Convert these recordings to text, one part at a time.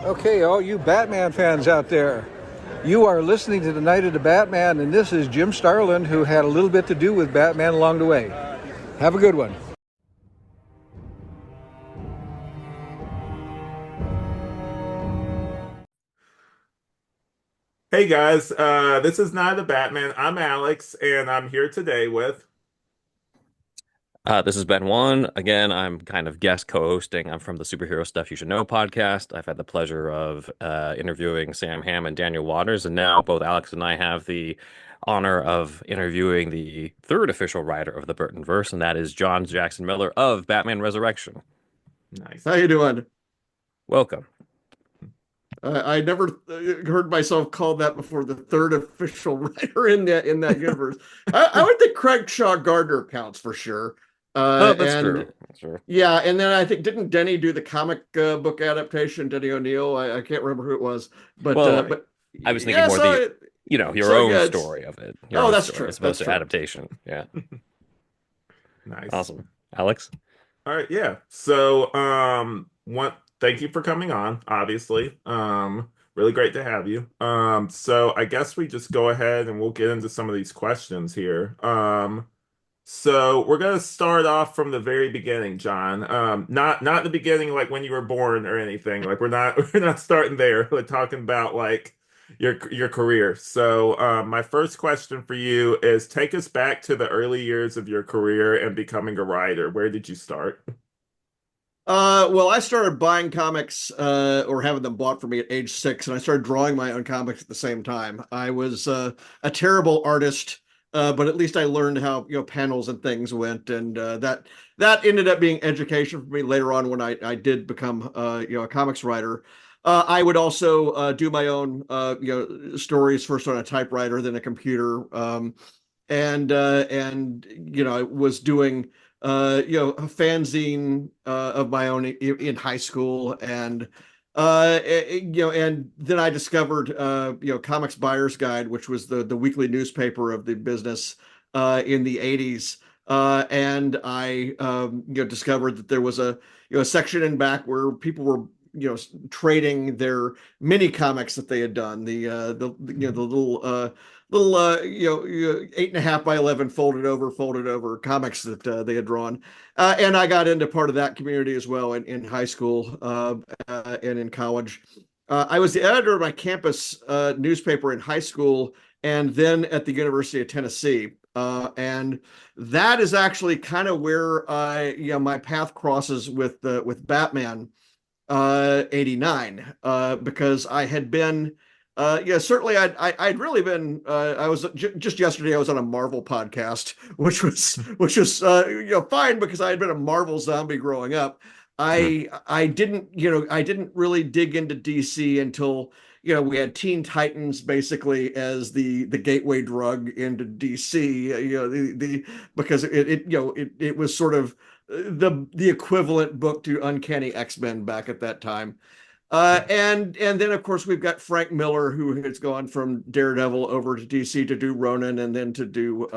Okay, all you Batman fans out there, you are listening to the Night of the Batman, and this is Jim Starlin, who had a little bit to do with Batman along the way. Have a good one. Hey guys, this is Night of the Batman. I'm Alex, and I'm here today with. This is Ben One. Again, I'm kind of guest co-hosting. I'm from the Superhero Stuff You Should Know podcast. I've had the pleasure of interviewing Sam Hamm and Daniel Waters, and now both Alex and I have the honor of interviewing the third official writer of the Burtonverse, and that is John Jackson Miller of Batman Resurrection. Nice. How you doing? Welcome. I never heard myself called that before. The third official writer in that universe. I would think Craig Shaw Gardner counts for sure. Oh, that's And true. That's true. yeah, and then I think didn't Denny do the comic book adaptation? Denny O'Neil. I can't remember who it was, Well, but I was thinking yeah. more your So own yeah, it's story of it, your oh, own that's story true. as opposed That's to true. adaptation. Yeah, Nice. awesome. Alex? All right, yeah. So, thank you for coming on, obviously. Really great to have you. So I guess we just go ahead and we'll get into some of these questions here. So we're gonna start off from the very beginning, John. Not the beginning like when you were born or anything. Like we're not we're not starting there. We're talking about like your career. So my first question for you is take us back to the early years of your career and becoming a writer. Where did you start? Well, I started buying comics or having them bought for me at age 6, and I started drawing my own comics at the same time. I was a terrible artist, but at least I learned how panels and things went, and that ended up being education for me later on when I did become a comics writer. I would also do my own stories first on a typewriter, then a computer, and I was doing a fanzine of my own in high school, and and then I discovered Comics Buyer's Guide, which was the weekly newspaper of the business in the 80s. And I discovered that there was a section in back where people were trading their mini comics that they had done, the little 8.5 by 11 folded over comics that they had drawn, and I got into part of that community as well in high school and in college. I was the editor of my campus newspaper in high school and then at the University of Tennessee, and that is actually kind of where my path crosses with Batman 89, because I had been certainly I'd really been I was just yesterday I was on a Marvel podcast, which was fine because I had been a Marvel zombie growing up. Hmm. I didn't really dig into DC until we had Teen Titans basically as the gateway drug into DC, the because it was sort of the equivalent book to Uncanny X-Men back at that time. And then of course we've got Frank Miller, who has gone from Daredevil over to DC to do Ronin and then to do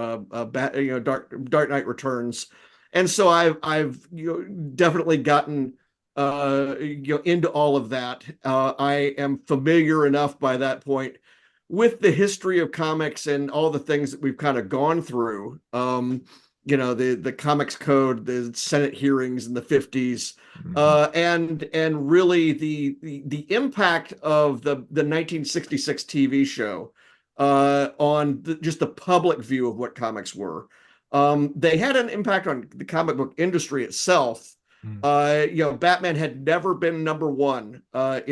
Dark Knight Returns. And so I've definitely gotten into all of that. I am familiar enough by that point with the history of comics and all the things that we've kind of gone through. The comics code, the Senate hearings in the 50s, Mhm. and really the impact of the 1966 TV show on just the public view of what comics were. They had an impact on the comic book industry itself. Batman had never been number one at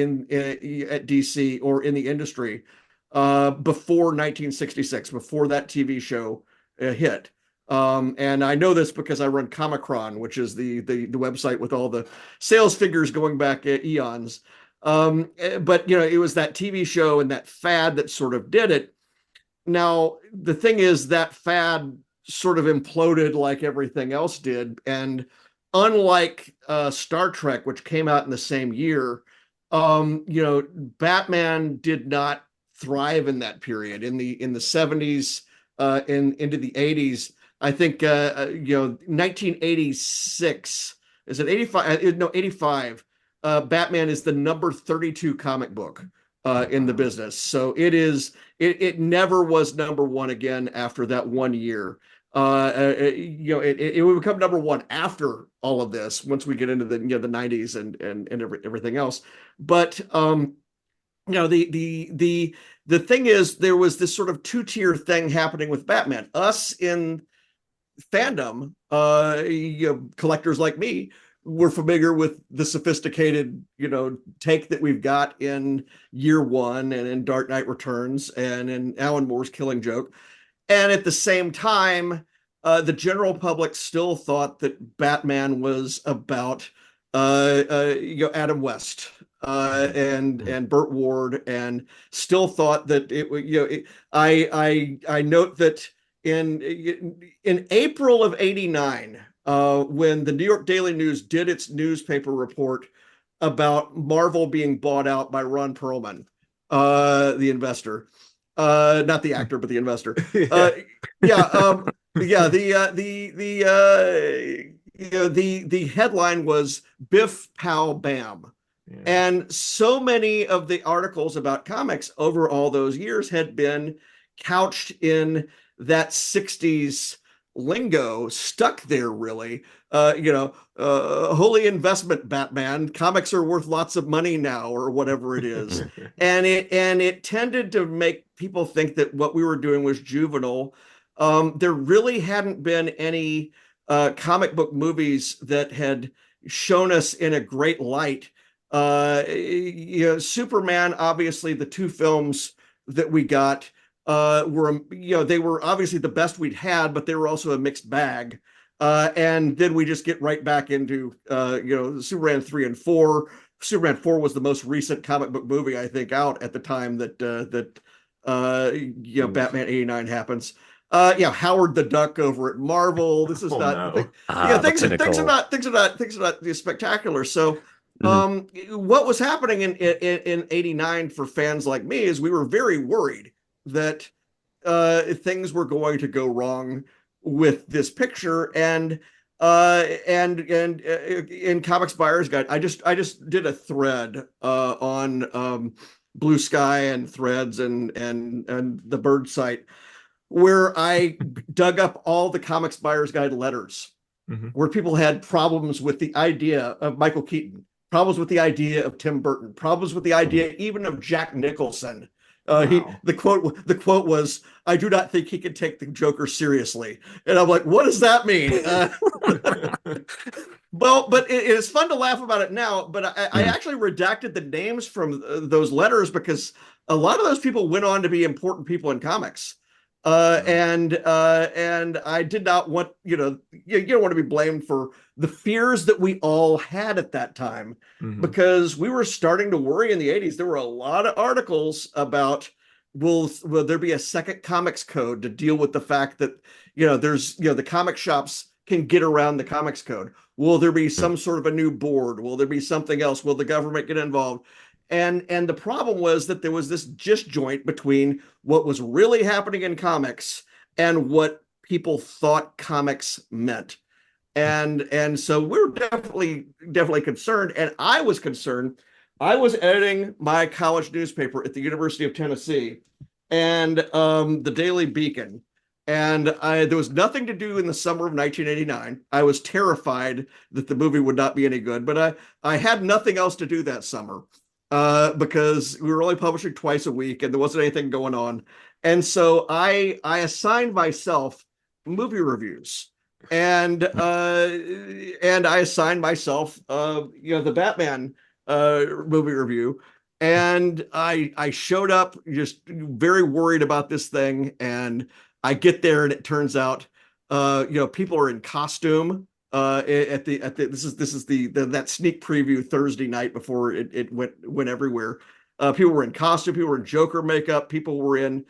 DC or in the industry before 1966, before that TV show hit. And I know this because I run Comicron, which is the website with all the sales figures going back eons. But it was that TV show and that fad that sort of did it. Now, the thing is that fad sort of imploded like everything else did, and unlike Star Trek, which came out in the same year, Batman did not thrive in that period in the 70s into the 80s. I think 1986, is it 85? No, 85. Batman is the number 32 comic book in the business. So it never was number one again after that 1 year. It would become number one after all of this once we get into the the 90s and everything else. But the thing is, there was this sort of two-tier thing happening with Batman. Us in fandom, collectors like me, we're familiar with the sophisticated, take that we've got in Year One and in Dark Knight Returns and in Alan Moore's Killing Joke. And at the same time, the general public still thought that Batman was about Adam West and Burt Ward, and still thought that I note that in April of '89, when the New York Daily News did its newspaper report about Marvel being bought out by Ron Perlman, the investor, not the actor, but the investor. The headline was Biff Pow Bam. Yeah. And so many of the articles about comics over all those years had been couched in that 60s lingo, stuck there really. Holy investment, Batman. Comics are worth lots of money now, or whatever it is. and it tended to make people think that what we were doing was juvenile. There really hadn't been any comic book movies that had shown us in a great light. Superman, obviously the two films that we got were, they were obviously the best we'd had, but they were also a mixed bag. And then we just get right back into, Superman 3 and 4. Superman 4 was the most recent comic book movie, I think, out at the time that Batman '89 happens. Howard the Duck over at Marvel. This is things are not spectacular. So what was happening in '89 for fans like me is we were very worried that things were going to go wrong with this picture. And in Comics Buyer's Guide, I just did a thread on Blue Sky and Threads and the Bird site, where I dug up all the Comics Buyer's Guide letters, where people had problems with the idea of Michael Keaton, problems with the idea of Tim Burton, problems with the idea even of Jack Nicholson. The quote was, "I do not think he can take the Joker seriously." And I'm like, what does that mean? Well, but it is fun to laugh about it now. But I actually redacted the names from those letters because a lot of those people went on to be important people in comics. And I did not want, you don't want to be blamed for the fears that we all had at that time, because we were starting to worry in the '80s. There were a lot of articles about, will there be a second comics code to deal with the fact that, there's, the comic shops can get around the comics code? Will there be some sort of a new board? Will there be something else? Will the government get involved? And the problem was that there was this disjoint between what was really happening in comics and what people thought comics meant. And so we're definitely concerned. And I was concerned. I was editing my college newspaper at the University of Tennessee and the Daily Beacon. And there was nothing to do in the summer of 1989. I was terrified that the movie would not be any good, but I had nothing else to do that summer. Because we were only publishing twice a week and there wasn't anything going on. And so I assigned myself movie reviews, and I assigned myself, the Batman movie review. And I showed up just very worried about this thing. And I get there and it turns out, people are in costume. This is that sneak preview Thursday night before it went everywhere. People were in costume, people were in Joker makeup, people were in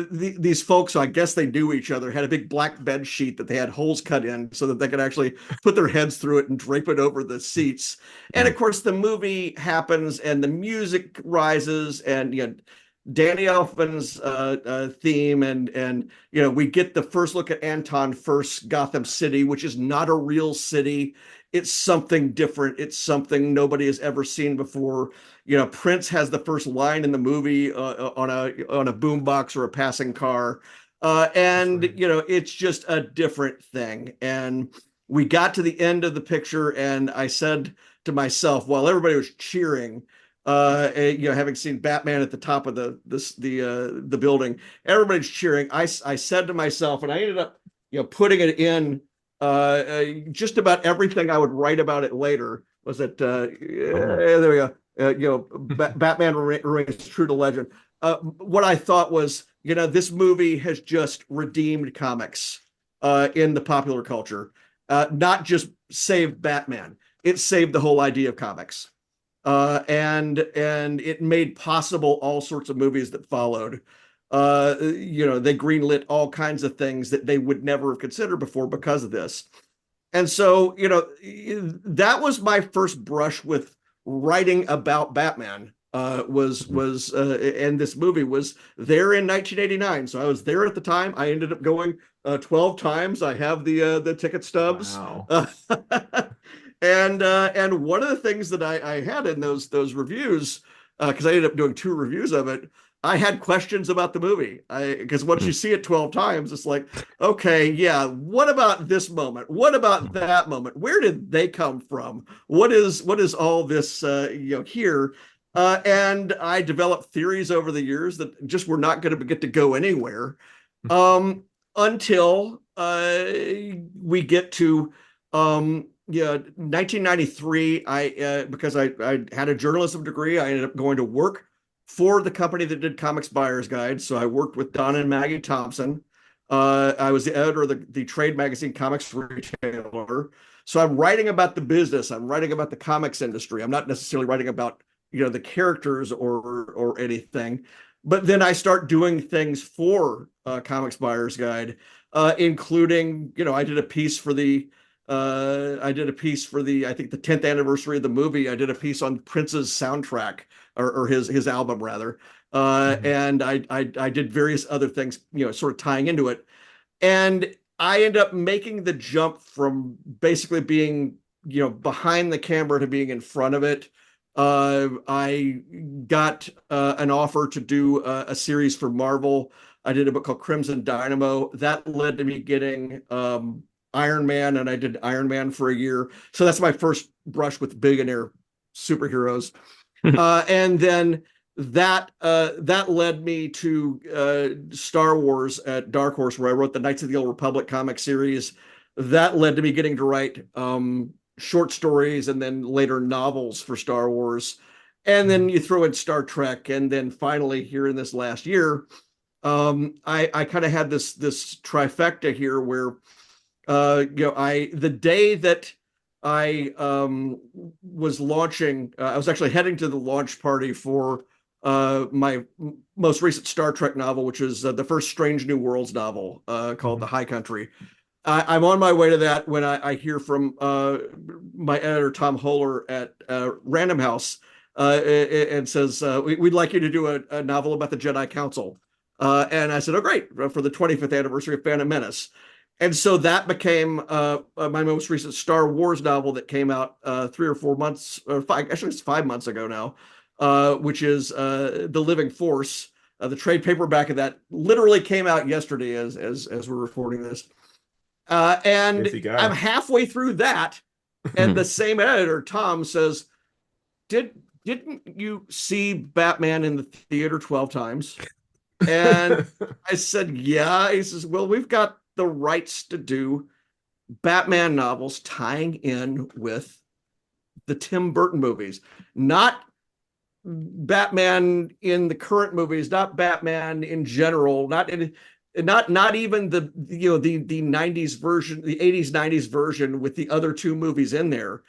these folks, so I guess they knew each other, had a big black bed sheet that they had holes cut in so that they could actually put their heads through it and drape it over the seats. And of course the movie happens and the music rises and Danny Elfman's theme, and we get the first look at Anton Furst's Gotham City, which is not a real city. it's something different. It's something nobody has ever seen before. Prince has the first line in the movie on a boombox or a passing car, and right. it's just a different thing. And we got to the end of the picture, and I said to myself, while everybody was cheering, having seen Batman at the top of the building, everybody's cheering. I said to myself, and I ended up putting it in just about everything I would write about it later was that there we go. Batman remains true to legend. What I thought was, this movie has just redeemed comics in the popular culture, not just saved Batman. It saved the whole idea of comics, and it made possible all sorts of movies that followed. They greenlit all kinds of things that they would never have considered before because of this. And so, that was my first brush with writing about Batman. And this movie was there in 1989. So I was there at the time. I ended up going 12 times. I have the ticket stubs. Wow. And one of the things that I had in those reviews, because I ended up doing 2 reviews of it, I had questions about the movie. Because once you see it 12 times, it's like, okay, yeah, what about this moment? What about that moment? Where did they come from? What is all this here? And I developed theories over the years that just were not going to get to go anywhere, until we get to 1993. Because I had a journalism degree, I ended up going to work for the company that did Comics Buyer's Guide. So I worked with Don and Maggie Thompson. I was the editor of the trade magazine Comics Retailer. So I'm writing about the business. I'm writing about the comics industry. I'm not necessarily writing about the characters or anything. But then I start doing things for Comics Buyer's Guide, including I did a piece for the I think the 10th anniversary of the movie. I did a piece on Prince's soundtrack or his album rather, and I did various other things, sort of tying into it, and I end up making the jump from basically being behind the camera to being in front of it. I got an offer to do a series for Marvel. I did a book called Crimson Dynamo that led to me getting Iron Man, and I did Iron Man for a year. So that's my first brush with billionaire superheroes. And then that led me to Star Wars at Dark Horse, where I wrote the Knights of the Old Republic comic series. That led to me getting to write short stories and then later novels for Star Wars. And then you throw in Star Trek, and then finally here in this last year, I kind of had this trifecta here where the day that I was launching, I was actually heading to the launch party for my most recent Star Trek novel, which is the first Strange New Worlds novel called The High Country. I'm on my way to that when I hear from my editor, Tom Holler at Random House, and says, we'd like you to do a novel about the Jedi Council. And I said, oh, great, for the 25th anniversary of Phantom Menace. And so that became my most recent Star Wars novel that came out 3 or 4 months, or it's 5 months ago now, which is The Living Force. The trade paperback of that literally came out yesterday as we're recording this. And I'm halfway through that, and the same editor, Tom, says, didn't you see Batman in the theater 12 times? And I said, yeah. He says, well, we've got the rights to do Batman novels tying in with the Tim Burton movies, not Batman in the current movies, not Batman in general, not even the 90s version, the 80s 90s version with the other 2 movies in there.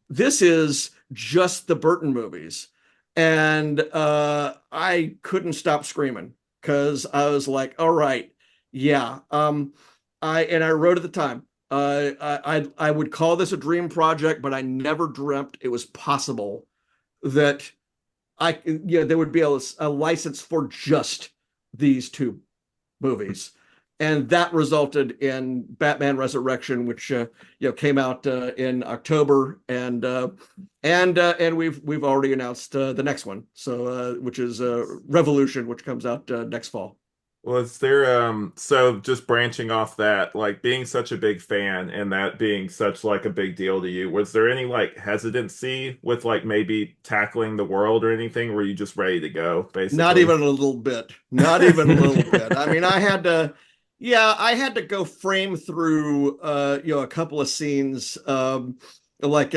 This is just the Burton movies. And I couldn't stop screaming because I was like, all right, yeah. I wrote at the time, I would call this a dream project, but I never dreamt it was possible that there would be a license for just these 2 movies. and that resulted in Batman Resurrection, which came out in October, and we've already announced the next one, so which is Revolution, which comes out next fall. Well, is there so just branching off that, like being such a big fan and that being such like a big deal to you, was there any like hesitancy with like maybe tackling the world or anything? Were you just ready to go, basically? Not even a little bit. Not even a little bit. I mean, I had to go frame through a couple of scenes because one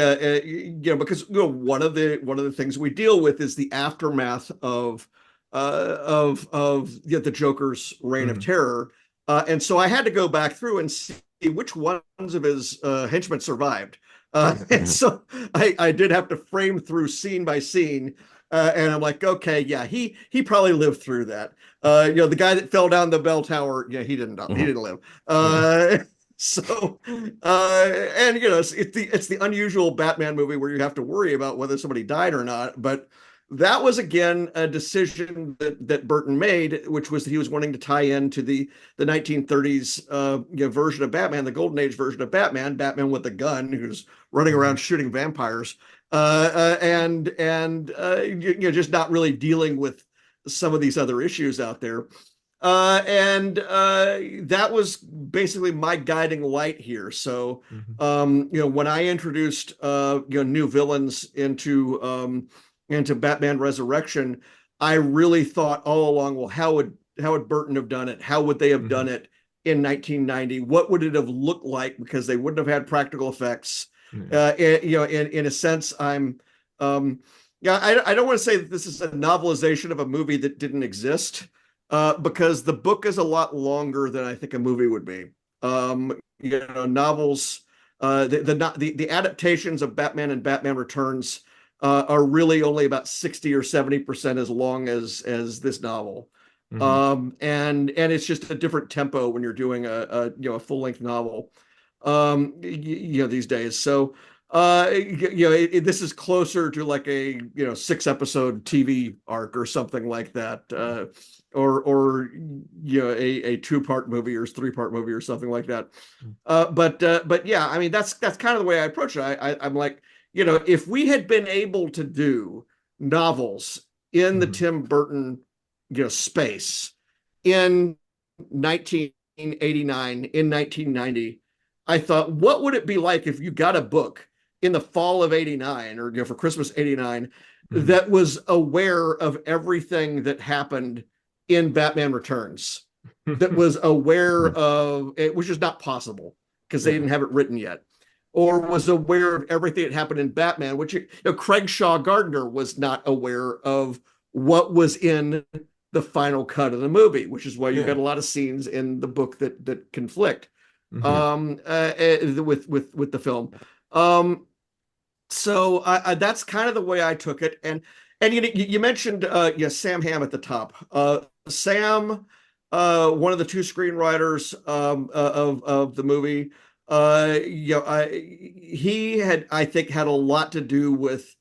of the things we deal with is the aftermath of the Joker's reign of terror, and so I had to go back through and see which ones of his henchmen survived, and so I did have to frame through scene by scene, and I'm like, okay, yeah, he probably lived through that. The guy that fell down the bell tower, yeah, he didn't live. So, and it's the unusual Batman movie where you have to worry about whether somebody died or not, but that was again a decision that Burton made, which was that he was wanting to tie into the 1930s version of Batman, the Golden Age version of Batman with a gun who's running around shooting vampires, and just not really dealing with some of these other issues out there. That was basically my guiding light here. So, when I introduced new villains into Batman Resurrection, I really thought all along, well, how would Burton have done it? How would they have done it in 1990? What would it have looked like? Because they wouldn't have had practical effects. In a sense, I don't want to say that this is a novelization of a movie that didn't exist, because the book is a lot longer than I think a movie would be. Novels, the adaptations of Batman and Batman Returns are really only about 60 or 70% as long as this novel. And it's just a different tempo when you're doing a full-length novel these days. So this is closer to like a 6-episode TV arc or something like that, or a 2-part movie or 3-part movie or something like that. But yeah, I mean that's kind of the way I approach it. I'm like, if we had been able to do novels in the Tim Burton, space in 1989, in 1990, I thought, what would it be like if you got a book in the fall of 89 or for Christmas 89 that was aware of everything that happened in Batman Returns, that was aware of it, which is not possible because they didn't have it written yet, or was aware of everything that happened in Batman, which Craig Shaw Gardner was not aware of what was in the final cut of the movie, which is why you've got a lot of scenes in the book that conflict with the film. So that's kind of the way I took it. And you mentioned Sam Hamm at the top. Sam, one of the 2 screenwriters of the movie, he had, I think, had a lot to do with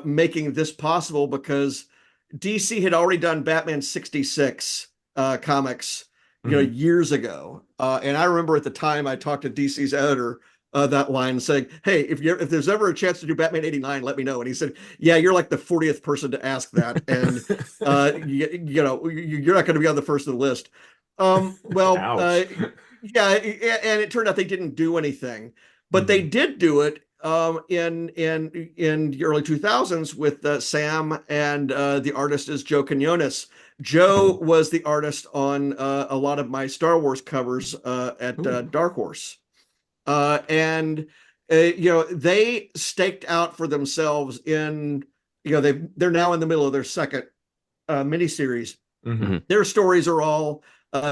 making this possible, because DC had already done Batman 66 comics years ago, and I remember at the time I talked to DC's editor that line saying, hey, if there's ever a chance to do Batman 89, let me know. And he said, yeah, you're like the 40th person to ask that, and you're not going to be on the first of the list. Yeah, and it turned out they didn't do anything, but they did do it in the early 2000s with Sam, and the artist is Joe Quinones. Joe was the artist on a lot of my Star Wars covers at Dark Horse, and they staked out for themselves in they're now in the middle of their second miniseries. Their stories are all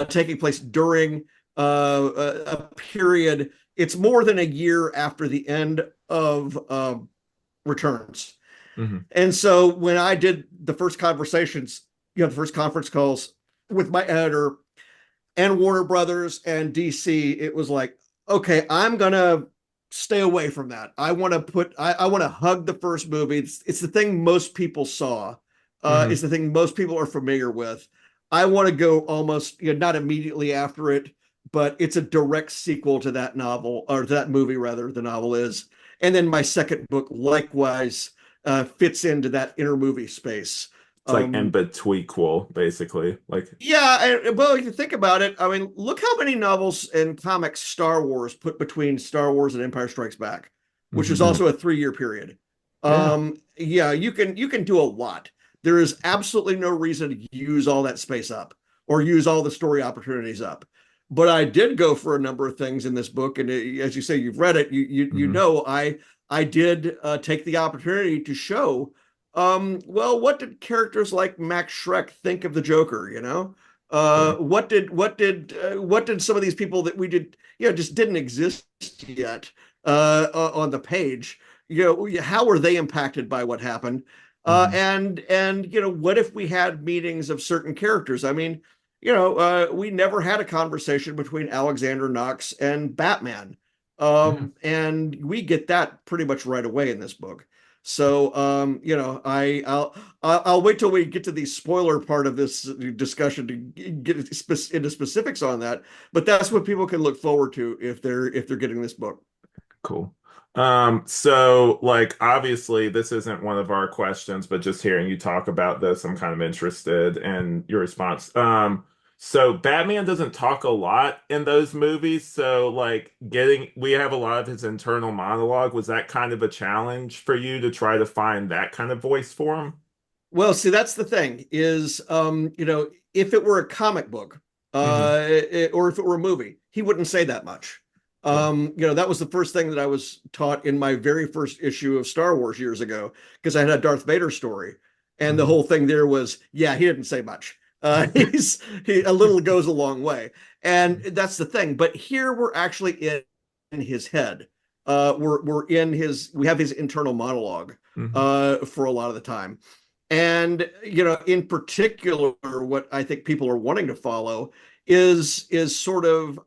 taking place during a period. It's more than a year after the end of Returns. And so when I did the first conversations, the first conference calls with my editor and Warner Brothers and DC, it was like, okay, I'm gonna stay away from that. I want to hug the first movie. It's the thing most people saw. It's the thing most people are familiar with. I want to go almost, not immediately after it, but it's a direct sequel to that novel, or to that movie rather, the novel is. And then my second book likewise fits into that inner movie space. It's like in Um, betweequel, basically. Like, yeah, well, if you think about it, I mean, look how many novels and comics Star Wars put between Star Wars and Empire Strikes Back, which is mhm. also a 3-year period. Yeah. Yeah, you can do a lot. There is absolutely no reason to use all that space up or use all the story opportunities up. But I did go for a number of things in this book, and as you say, you've read it. You Hmm. know, I did take the opportunity to show well, what did characters like Max Schreck think of the Joker? Yeah. What did some of these people that we did, just didn't exist yet on the page? How were they impacted by what happened? Hmm. And what if we had meetings of certain characters? I mean, we never had a conversation between Alexander Knox and Batman, Yeah. and we get that pretty much right away in this book. So, I'll wait till we get to the spoiler part of this discussion to get into specifics on that. But that's what people can look forward to if they're getting this book. Cool. So like obviously this isn't one of our questions, but just hearing you talk about this, I'm kind of interested in your response. So Batman doesn't talk a lot in those movies, so like we have a lot of his internal monologue. Was that kind of a challenge for you to try to find that kind of voice for him? Well, see, that's the thing is, if it were a comic book, Hmm. or if it were a movie, he wouldn't say that much. Yeah. That was the first thing that I was taught in my very first issue of Star Wars years ago, because I had a Darth Vader story, and the Hmm. whole thing there was, yeah, he didn't say much. He a little goes a long way, and that's the thing. But here we're actually in his head. We have his internal monologue Hmm. for a lot of the time. And in particular, what I think people are wanting to follow is sort of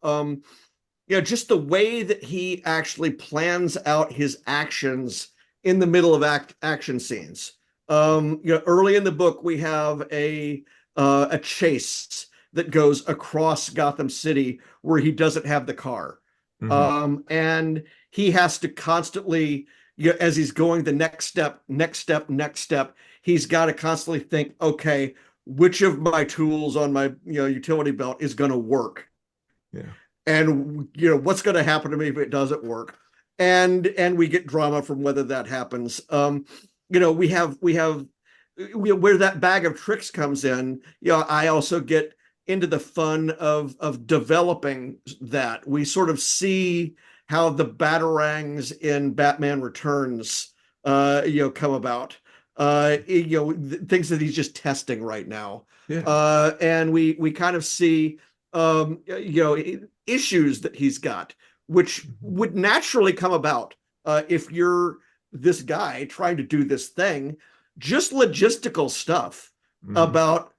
just the way that he actually plans out his actions in the middle of action scenes. Early in the book, we have a chase that goes across Gotham City where he doesn't have the car, Hmm. and he has to constantly, as he's going the next step, next step, next step, he's got to constantly think, okay, which of my tools on my utility belt is going to work, Yeah. and what's going to happen to me if it doesn't work, and we get drama from whether that happens. We have where that bag of tricks comes in. I also get into the fun of developing that. We sort of see how the batarangs in Batman Returns come about. Things that he's just testing right now. Yeah. And we kind of see issues that he's got, which Mhm. would naturally come about if you're this guy trying to do this thing. Just logistical stuff Mhm. about,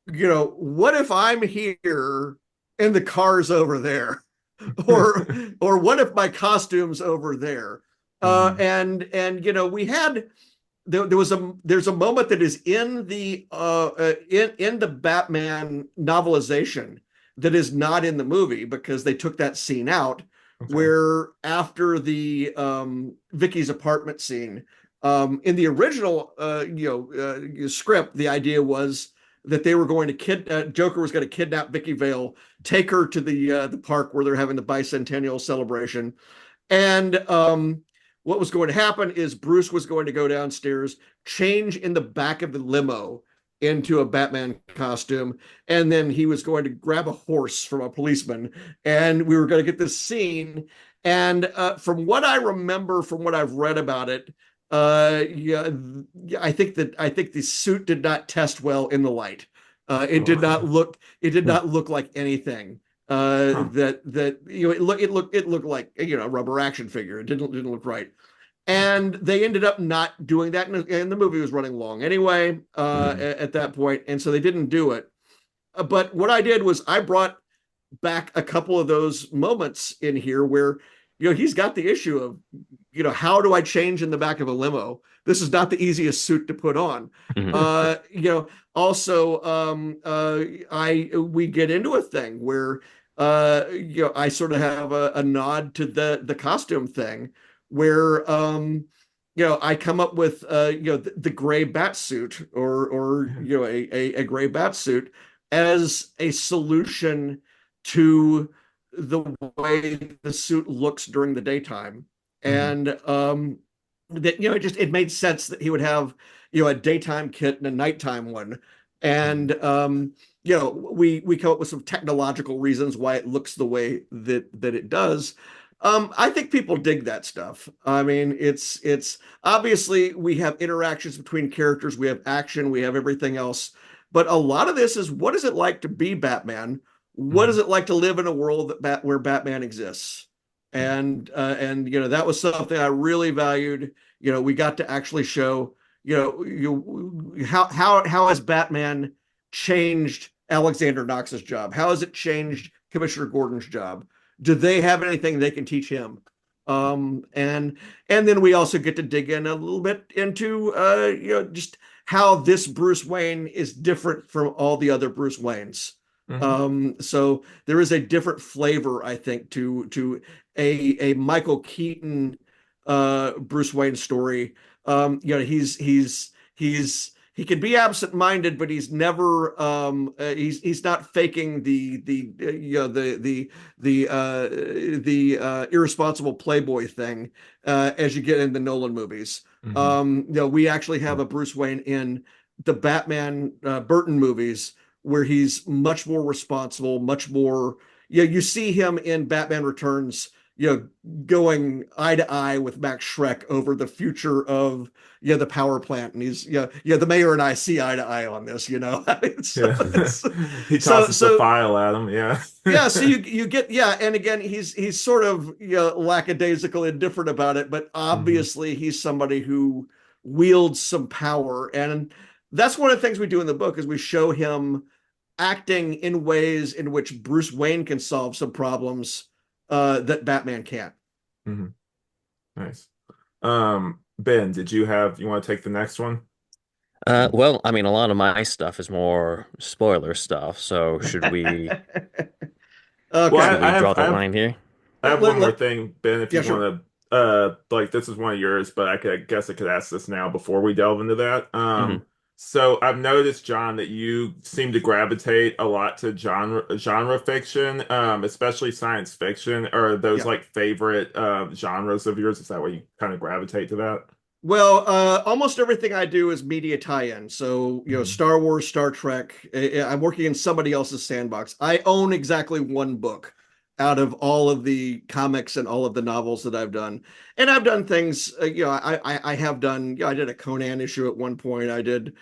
what if I'm here and the car's over there, or what if my costume's over there? Mhm. And we had there's a moment that is in the Batman novelization that is not in the movie because they took that scene out, Okay. where after the Vicky's apartment scene, in the original script, the idea was that they were going to Joker was going to kidnap Vicky Vale, take her to the park where they're having the bicentennial celebration, and what was going to happen is Bruce was going to go downstairs, change in the back of the limo into a Batman costume, and then he was going to grab a horse from a policeman, and we were going to get this scene. And from what I remember, from what I've read about it, yeah, I think the suit did not test well in the light. It did not Oh. look it did not look like anything Huh. that it looked like a rubber action figure. It didn't look right, and they ended up not doing that, and the movie was running long anyway Mhm. at that point, and so they didn't do it. But what I did was I brought back a couple of those moments in here where he's got the issue of, how do I change in the back of a limo? This is not the easiest suit to put on. Also, we get into a thing where, I sort of have a nod to the costume thing where, I come up with, the gray bat suit or a gray bat suit as a solution to the way the suit looks during the daytime. And that, it made sense that he would have, a daytime kit and a nighttime one. And we come up with some technological reasons why it looks the way that it does. I think people dig that stuff. I mean, it's obviously we have interactions between characters, we have action, we have everything else. But a lot of this is, what is it like to be Batman? What is it like to live in a world where Batman exists? And that was something I really valued. We got to actually show, how has Batman changed Alexander Knox's job? How has it changed Commissioner Gordon's job? Do they have anything they can teach him? And then we also get to dig in a little bit into just how this Bruce Wayne is different from all the other Bruce Waynes. So there is a different flavor, I think, to a Michael Keaton Bruce Wayne story. He can be absent-minded, but he's never he's not faking the irresponsible playboy thing as you get in the Nolan movies. We actually have a Bruce Wayne in the Batman Burton movies where he's much more responsible, much more. You see him in Batman Returns, going eye to eye with Max Schreck over the future of the power plant, and he's the mayor and I see eye to eye on this. He tosses the file at him. So you get and again he's sort of lackadaisical, indifferent about it, but obviously he's somebody who wields some power, and that's one of the things we do in the book is we show him acting in ways in which Bruce Wayne can solve some problems that Batman can't. Nice. Ben, you want to take the next one? Well, I mean, a lot of my stuff is more spoiler stuff, so should we, Okay. should we draw the line here? I have one more thing, Ben, if you sure. want to, this is one of yours, but I guess I could ask this now before we delve into that. So I've noticed, John, that you seem to gravitate a lot to genre fiction, especially science fiction. Are those like favorite genres of yours? Is that why you kind of gravitate to that? Well, almost everything I do is media tie-in. So, Star Wars, Star Trek. I'm working in somebody else's sandbox. I own exactly one book out of all of the comics and all of the novels that I've done. And I've done things, I have done, I did a Conan issue at one point. I've done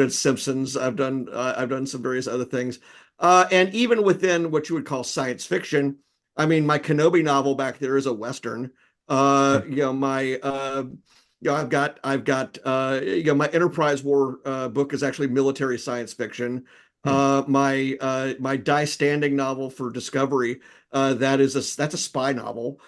Simpsons. I've done some various other things. And even within what you would call science fiction, I mean, my Kenobi novel back there is a Western. I've got my Enterprise War book is actually military science fiction. My Die Standing novel for Discovery, that's a spy novel.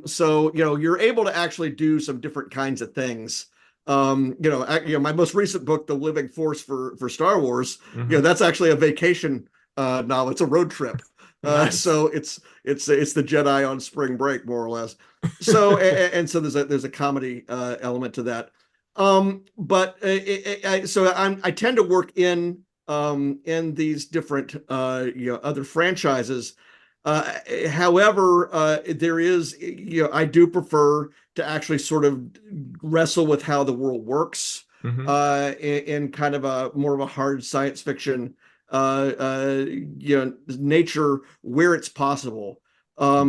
So you're able to actually do some different kinds of things. My most recent book, The Living Force for Star Wars, that's actually a vacation novel. It's a road trip. Nice. So it's the Jedi on spring break, more or less. So and so there's a comedy element to that. But I tend to work in these different other franchises. However, there is I do prefer to actually sort of wrestle with how the world works in kind of a more of a hard science fiction nature where it's possible.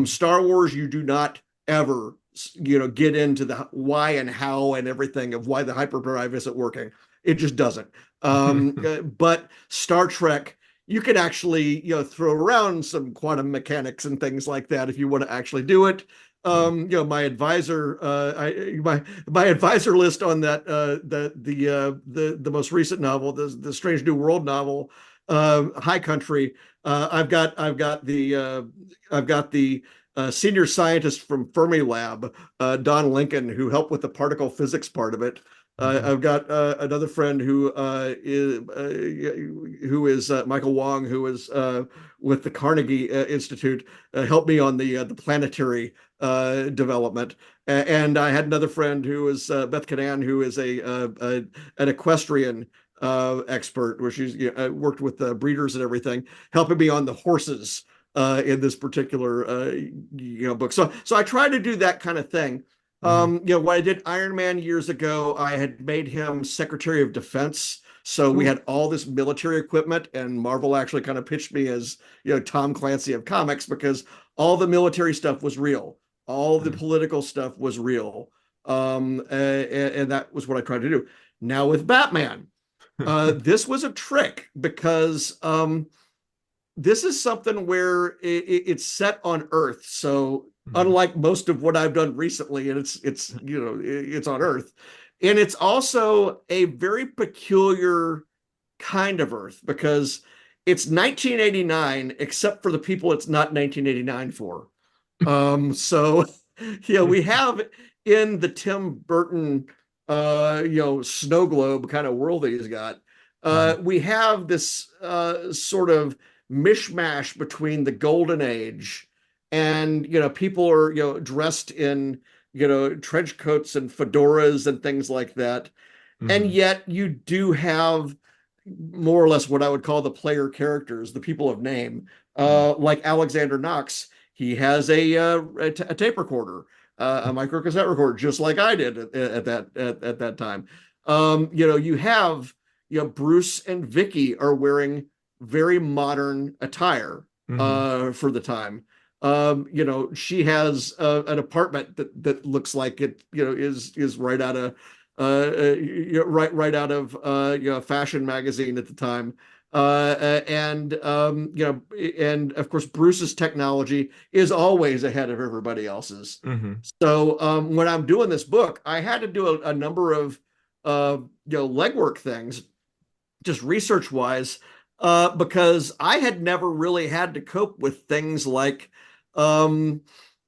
Star Wars, you do not ever get into the why and how and everything of why the hyperdrive isn't working. It just doesn't. But Star Trek, you can actually throw around some quantum mechanics and things like that if you want to actually do it. My advisor, my advisor list on that the most recent novel, the Strange New World novel, High Country. I've got the senior scientist from Fermilab, Don Lincoln, who helped with the particle physics part of it. I've got another friend who is Michael Wong, who is with the Carnegie Institute, helped me on the planetary development. And I had another friend who was Beth Canan, who is an equestrian expert, where she's worked with breeders and everything, helping me on the horses in this particular book. So I try to do that kind of thing. When I did Iron Man years ago, I had made him Secretary of Defense. So we had all this military equipment, and Marvel actually kind of pitched me as Tom Clancy of comics, because all the military stuff was real, all the political stuff was real, and that was what I tried to do. Now with Batman, this was a trick, because this is something where it's set on Earth. So unlike most of what I've done recently, and it's on Earth, and it's also a very peculiar kind of Earth, because it's 1989, except for the people it's not 1989 for. So we have in the Tim Burton snow globe kind of world that he's got, we have this sort of mishmash between the golden age, and people are dressed in trench coats and fedoras and things like that, and yet you do have more or less what I would call the player characters, the people of name, like Alexander Knox. He has a tape recorder, a micro cassette recorder, just like I did at that time. You have Bruce and Vicky are wearing very modern attire for the time. She has an apartment that looks like it is right out of right out of fashion magazine at the time. And of course Bruce's technology is always ahead of everybody else's. So when I'm doing this book, I had to do a number of legwork things, just research wise, because I had never really had to cope with things like how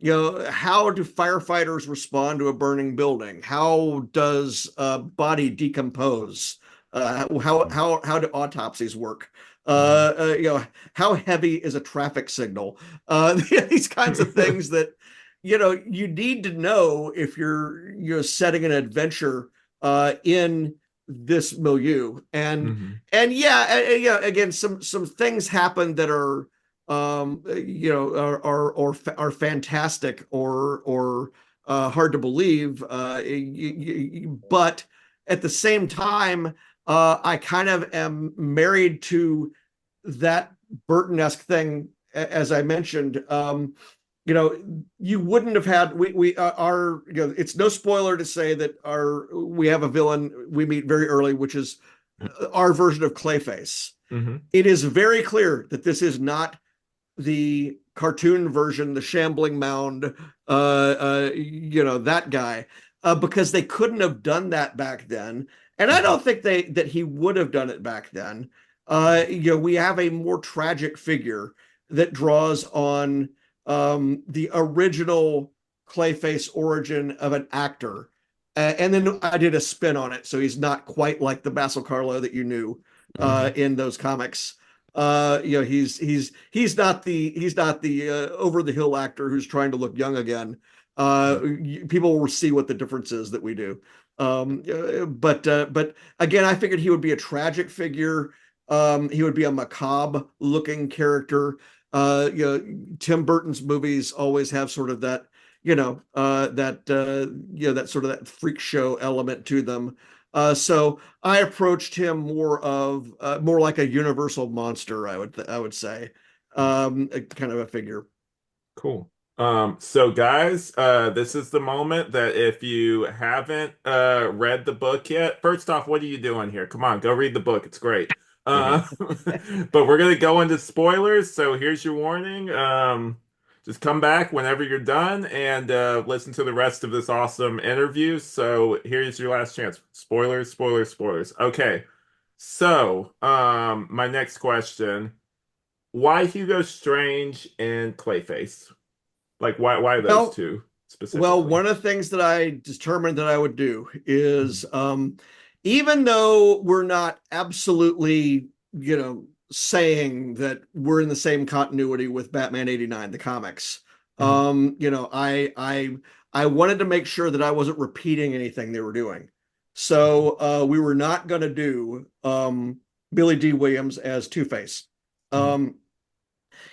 do firefighters respond to a burning building? How does a body decompose? How do autopsies work? How heavy is a traffic signal? These kinds of things that you need to know if you're setting an adventure in this milieu. And again, some things happen that are are fantastic or hard to believe, but at the same time, I kind of am married to that Burton-esque thing, as I mentioned. You wouldn't have had it's no spoiler to say that we have a villain we meet very early, which is our version of Clayface. It is very clear that this is not the cartoon version, the shambling mound, that guy, because they couldn't have done that back then, and I don't think that he would have done it back then. We have a more tragic figure that draws on the original Clayface origin of an actor, and then I did a spin on it, so he's not quite like the Basil Karlo that you knew in those comics. He's not the over the hill actor who's trying to look young again. People will see what the difference is that we do. But again, I figured he would be a tragic figure. He would be a macabre looking character. Tim Burton's movies always have sort of that, that sort of that freak show element to them. So I approached him more like a universal monster, I would say, kind of a figure. Cool. So guys, this is the moment that if you haven't read the book yet, first off, what are you doing here? Come on, go read the book. It's great. But we're gonna go into spoilers, so here's your warning. Just come back whenever you're done and listen to the rest of this awesome interview. So here's your last chance. Spoilers, spoilers, spoilers. Okay. So, my next question, why Hugo Strange and Clayface? Like why those Well, two Well, specifically? one of the things that I determined that I would do is, even though we're not absolutely, saying that we're in the same continuity with Batman '89, the comics, Mhm. I wanted to make sure that I wasn't repeating anything they were doing. So we were not going to do Billy D. Williams as Two-Face. Mhm. Um,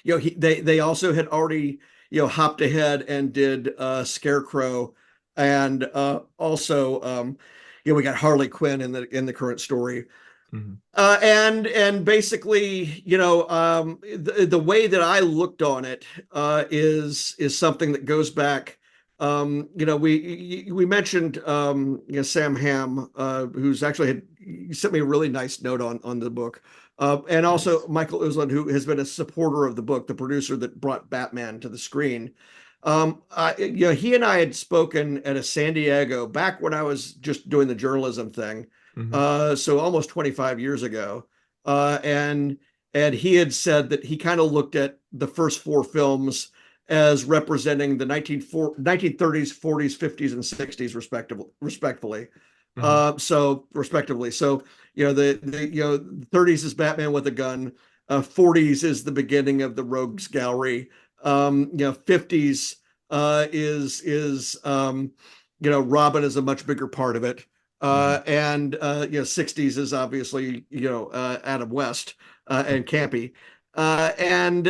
they also had already hopped ahead and did Scarecrow, and also we got Harley Quinn in the current story. Mhm. And basically, the way that I looked on it is something that goes back. We mentioned Sam Hamm, who's actually he sent me a really nice note on the book, and also Nice. Michael Uslan, who has been a supporter of the book, the producer that brought Batman to the screen. He and I had spoken at a San Diego back when I was just doing the journalism thing, Mhm. so almost 25 years ago. And he had said that he kind of looked at the first four films as representing the 1930s, 40s, 50s, and 60s, respectively. Mhm. So respectively. So, the 30s is Batman with a gun. 40s is the beginning of the Rogues Gallery. 50s is Robin is a much bigger part of it. Mhm. And 60s is obviously Adam West and Campy. And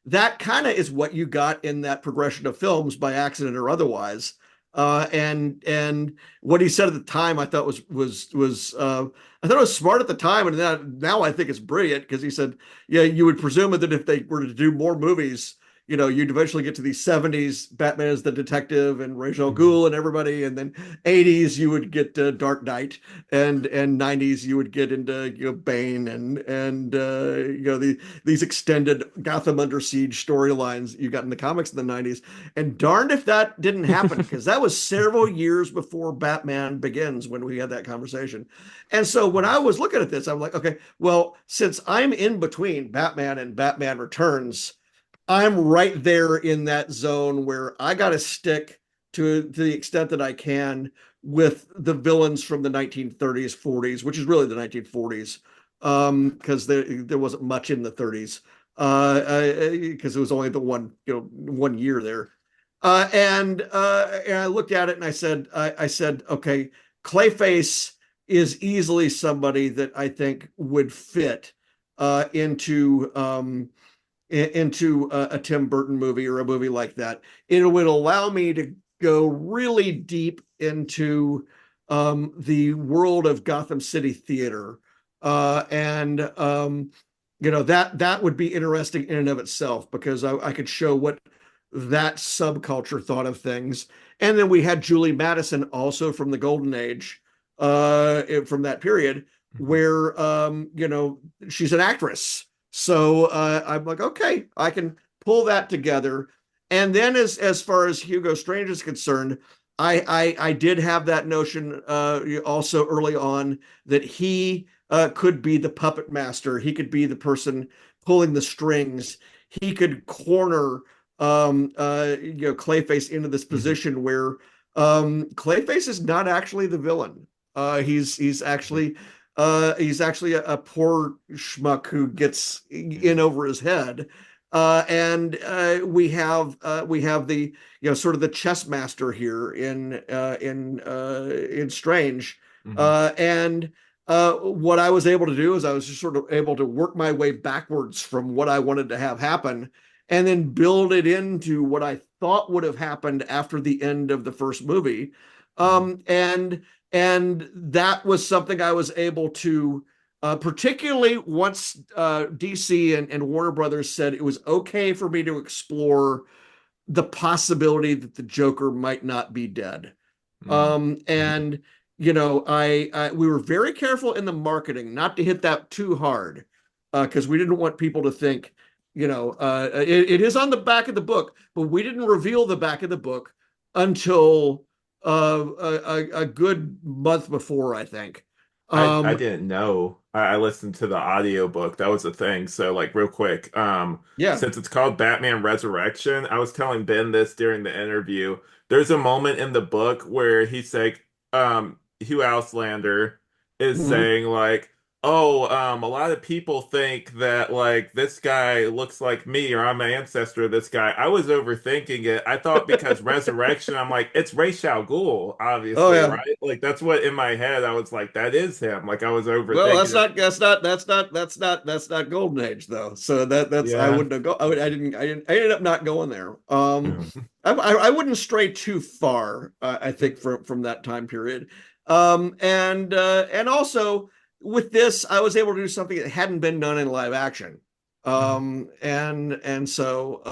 that kind of is what you got in that progression of films by accident or otherwise. And what he said at the time, I thought was I thought it was smart at the time, and now I think it's brilliant because he said, yeah, you would presume that if they were to do more movies, you'd eventually get to the 70s, Batman as the detective and Ra's al Mhm. Ghul and everybody, and then 80s you would get Dark Knight, and 90s you would get into Bane and these extended Gotham Under Siege storylines you got in the comics in the 90s. And darned if that didn't happen, because that was several years before Batman Begins when we had that conversation. And so when I was looking at this, I'm like, okay, well, since I'm in between Batman and Batman Returns, I'm right there in that zone where I got to stick to the extent that I can with the villains from the 1930s, 40s, which is really the 1940s, because there wasn't much in the 30s, because it was only the one year there. And I looked at it and I said, okay, Clayface is easily somebody that I think would fit into a Tim Burton movie or a movie like that. It would allow me to go really deep into the world of Gotham City theater, and that would be interesting in and of itself because I could show what that subculture thought of things. And then we had Julie Madison also from the Golden Age, from that period Mhm. where she's an actress, so I'm like, okay, I can pull that together. And then as far as Hugo Strange is concerned, I did have that notion also early on that he could be the puppet master. He could be the person pulling the strings. He could corner Clayface into this Mhm. position where Clayface is not actually the villain. He's actually a poor schmuck who gets Yeah. in over his head. And we have the sort of the chess master here in Strange. Mhm. And what I was able to do is I was just sort of able to work my way backwards from what I wanted to have happen and then build it into what I thought would have happened after the end of the first movie. Mhm. And that was something I was able to, particularly once DC and Warner Brothers said it was okay for me to explore the possibility that the Joker might not be dead. Mhm. And I we were very careful in the marketing not to hit that too hard, because we didn't want people to think, it is on the back of the book, but we didn't reveal the back of the book until a good month before, I think. I Um, didn't know. I listened to the audiobook. That was a thing. So like real quick, yeah. since it's called Batman Resurrection, I was telling Ben this during the interview. There's a moment in the book where he's like, Hugh Auslander is Mhm. saying like, oh, a lot of people think that like this guy looks like me or I'm an ancestor of this guy. I was overthinking it. I thought because resurrection, I'm like, it's Ra's al Ghul, Oh obviously, yeah. right? Like that's what in my head I was like, that is him. Like I was Well, overthinking it. that's not Golden Age though. So that's I Yeah. wouldn't have go. I ended up not going there. Mhm. I wouldn't stray too far. I think from that time period. And also with this, I was able to do something that hadn't been done in live action. And so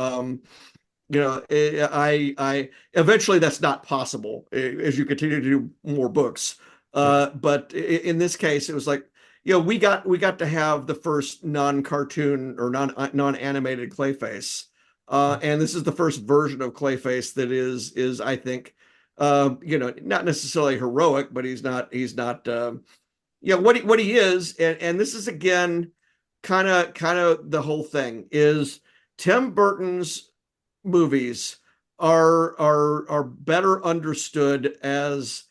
I eventually that's not possible as you continue to do more books. Yeah. But in this case, it was like, we got to have the first non-cartoon or non-animated Clayface, and this is the first version of Clayface that is I think, not necessarily heroic, but he's not what he is, and this is again kind of the whole thing is Tim Burton's movies are better understood as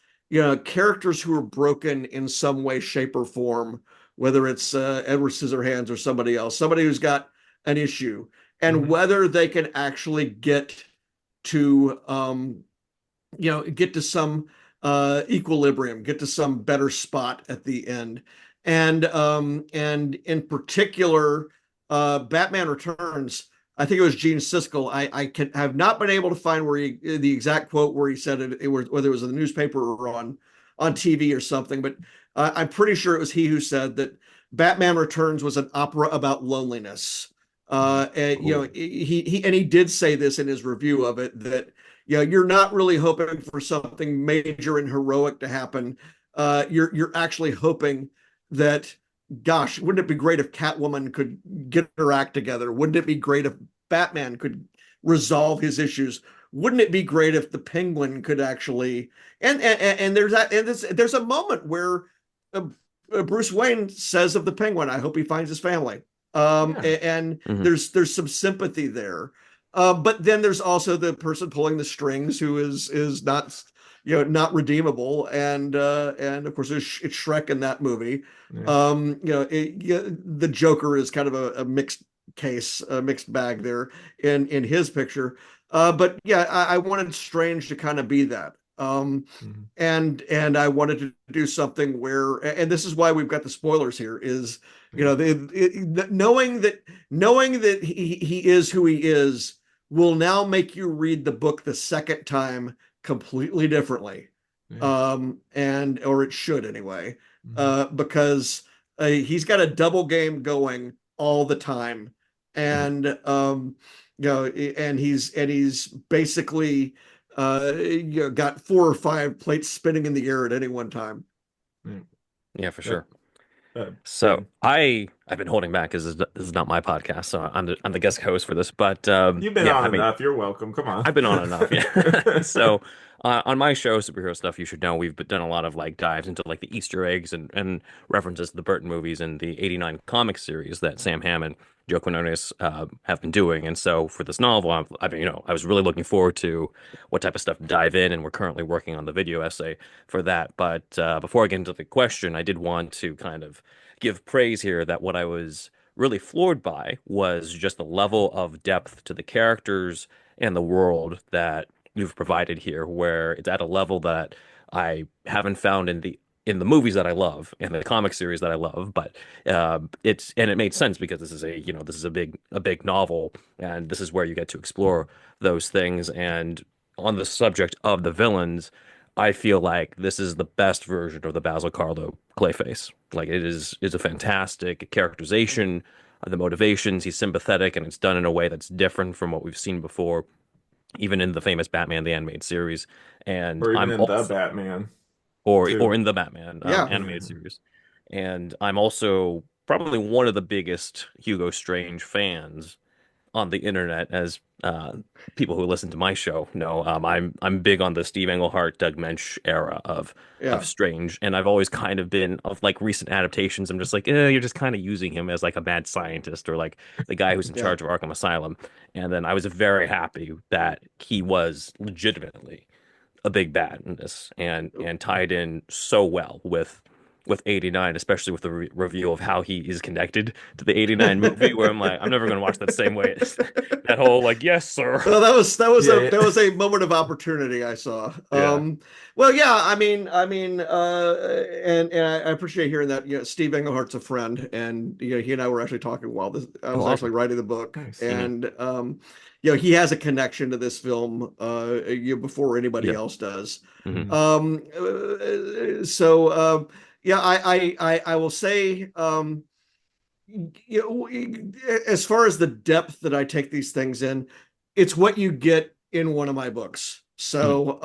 characters who are broken in some way, shape, or form, whether it's Edward Scissorhands or somebody who's got an issue, and Hmm. whether they can actually to get to some equilibrium, get to some better spot at the end. And in particular, Batman Returns, I think it was Gene Siskel. I have not been able to find the exact quote where he said it was, whether it was in the newspaper or on TV or something, but I'm pretty sure it was he who said that Batman Returns was an opera about loneliness. And, Ooh. he did say this in his review of it, that you're not really hoping for something major and heroic to happen. You're actually hoping that, gosh, wouldn't it be great if Catwoman could get her act together? Wouldn't it be great if Batman could resolve his issues? Wouldn't it be great if the Penguin could actually? And there's a moment where uh, Bruce Wayne says of the Penguin, "I hope he finds his family." Yeah. And Mhm. there's some sympathy there. But then there's also the person pulling the strings who is not not redeemable, and of course it's Shrek in that movie. Yeah. The Joker is kind of a mixed case, a mixed bag there in his picture. But yeah, I wanted Strange to kind of be that. Mhm. And I wanted to do something where, and this is why we've got the spoilers here, is Yeah. knowing that he is who he is will now make you read the book the second time completely differently. Yeah. And or it should anyway, Mhm. because he's got a double game going all the time, Mhm. and and he's basically got 4 or 5 plates spinning in the air at any one time. Yeah. Yeah, for Uh, sure. So Ben, I've been holding back because this is not my podcast, so I'm the guest host for this. But you've been yeah, on I mean, enough. You're welcome. Come on. I've been on enough, yeah. So on my show, Superhero Stuff You Should Know, we've done a lot of like dives into like the Easter eggs and references to the Burton movies and the '89 comic series that Sam Hamm and Joe Quinones have been doing. And so for this novel, I've been, I was really looking forward to what type of stuff to dive in, and we're currently working on the video essay for that. But before I get into the question, I did want to kind of give praise here that what I was really floored by was just the level of depth to the characters and the world that you've provided here, where it's at a level that I haven't found in the movies that I love and the comic series that I love. But it made sense because this is this is a big novel, and this is where you get to explore those things. And on the subject of the villains, I feel like this is the best version of the Basil Carlo Clayface. Like is a fantastic characterization, the motivations. He's sympathetic, and it's done in a way that's different from what we've seen before, even in the famous Batman the animated series. And Or even I'm in the also Batman or too. in the Batman Yeah. animated series. And I'm also probably one of the biggest Hugo Strange fans on the internet, as people who listen to my show know, I'm big on the Steve Englehart, Doug Mensch era Yeah. of Strange, and I've always kind of been of like recent adaptations. I'm just like, you're just kind of using him as like a mad scientist or like the guy who's in Yeah. charge of Arkham Asylum. And then I was very happy that he was legitimately a big bad in this and tied in so well with 89, especially with the review of how he is connected to the 89 movie, where I'm like, I'm never going to watch that same way. That whole like, yes, sir. Well, Yeah. that was a moment of opportunity I saw. Yeah. Well, yeah, and I appreciate hearing that. You know, Steve Englehart's a friend, and you know, he and I were actually talking while I Oh, was actually awesome. writing the book, Nice. and you know, he has a connection to this film before anybody Yeah. else does. Hmm. So yeah, I will say. You know, as far as the depth that I take these things in, it's what you get in one of my books. So,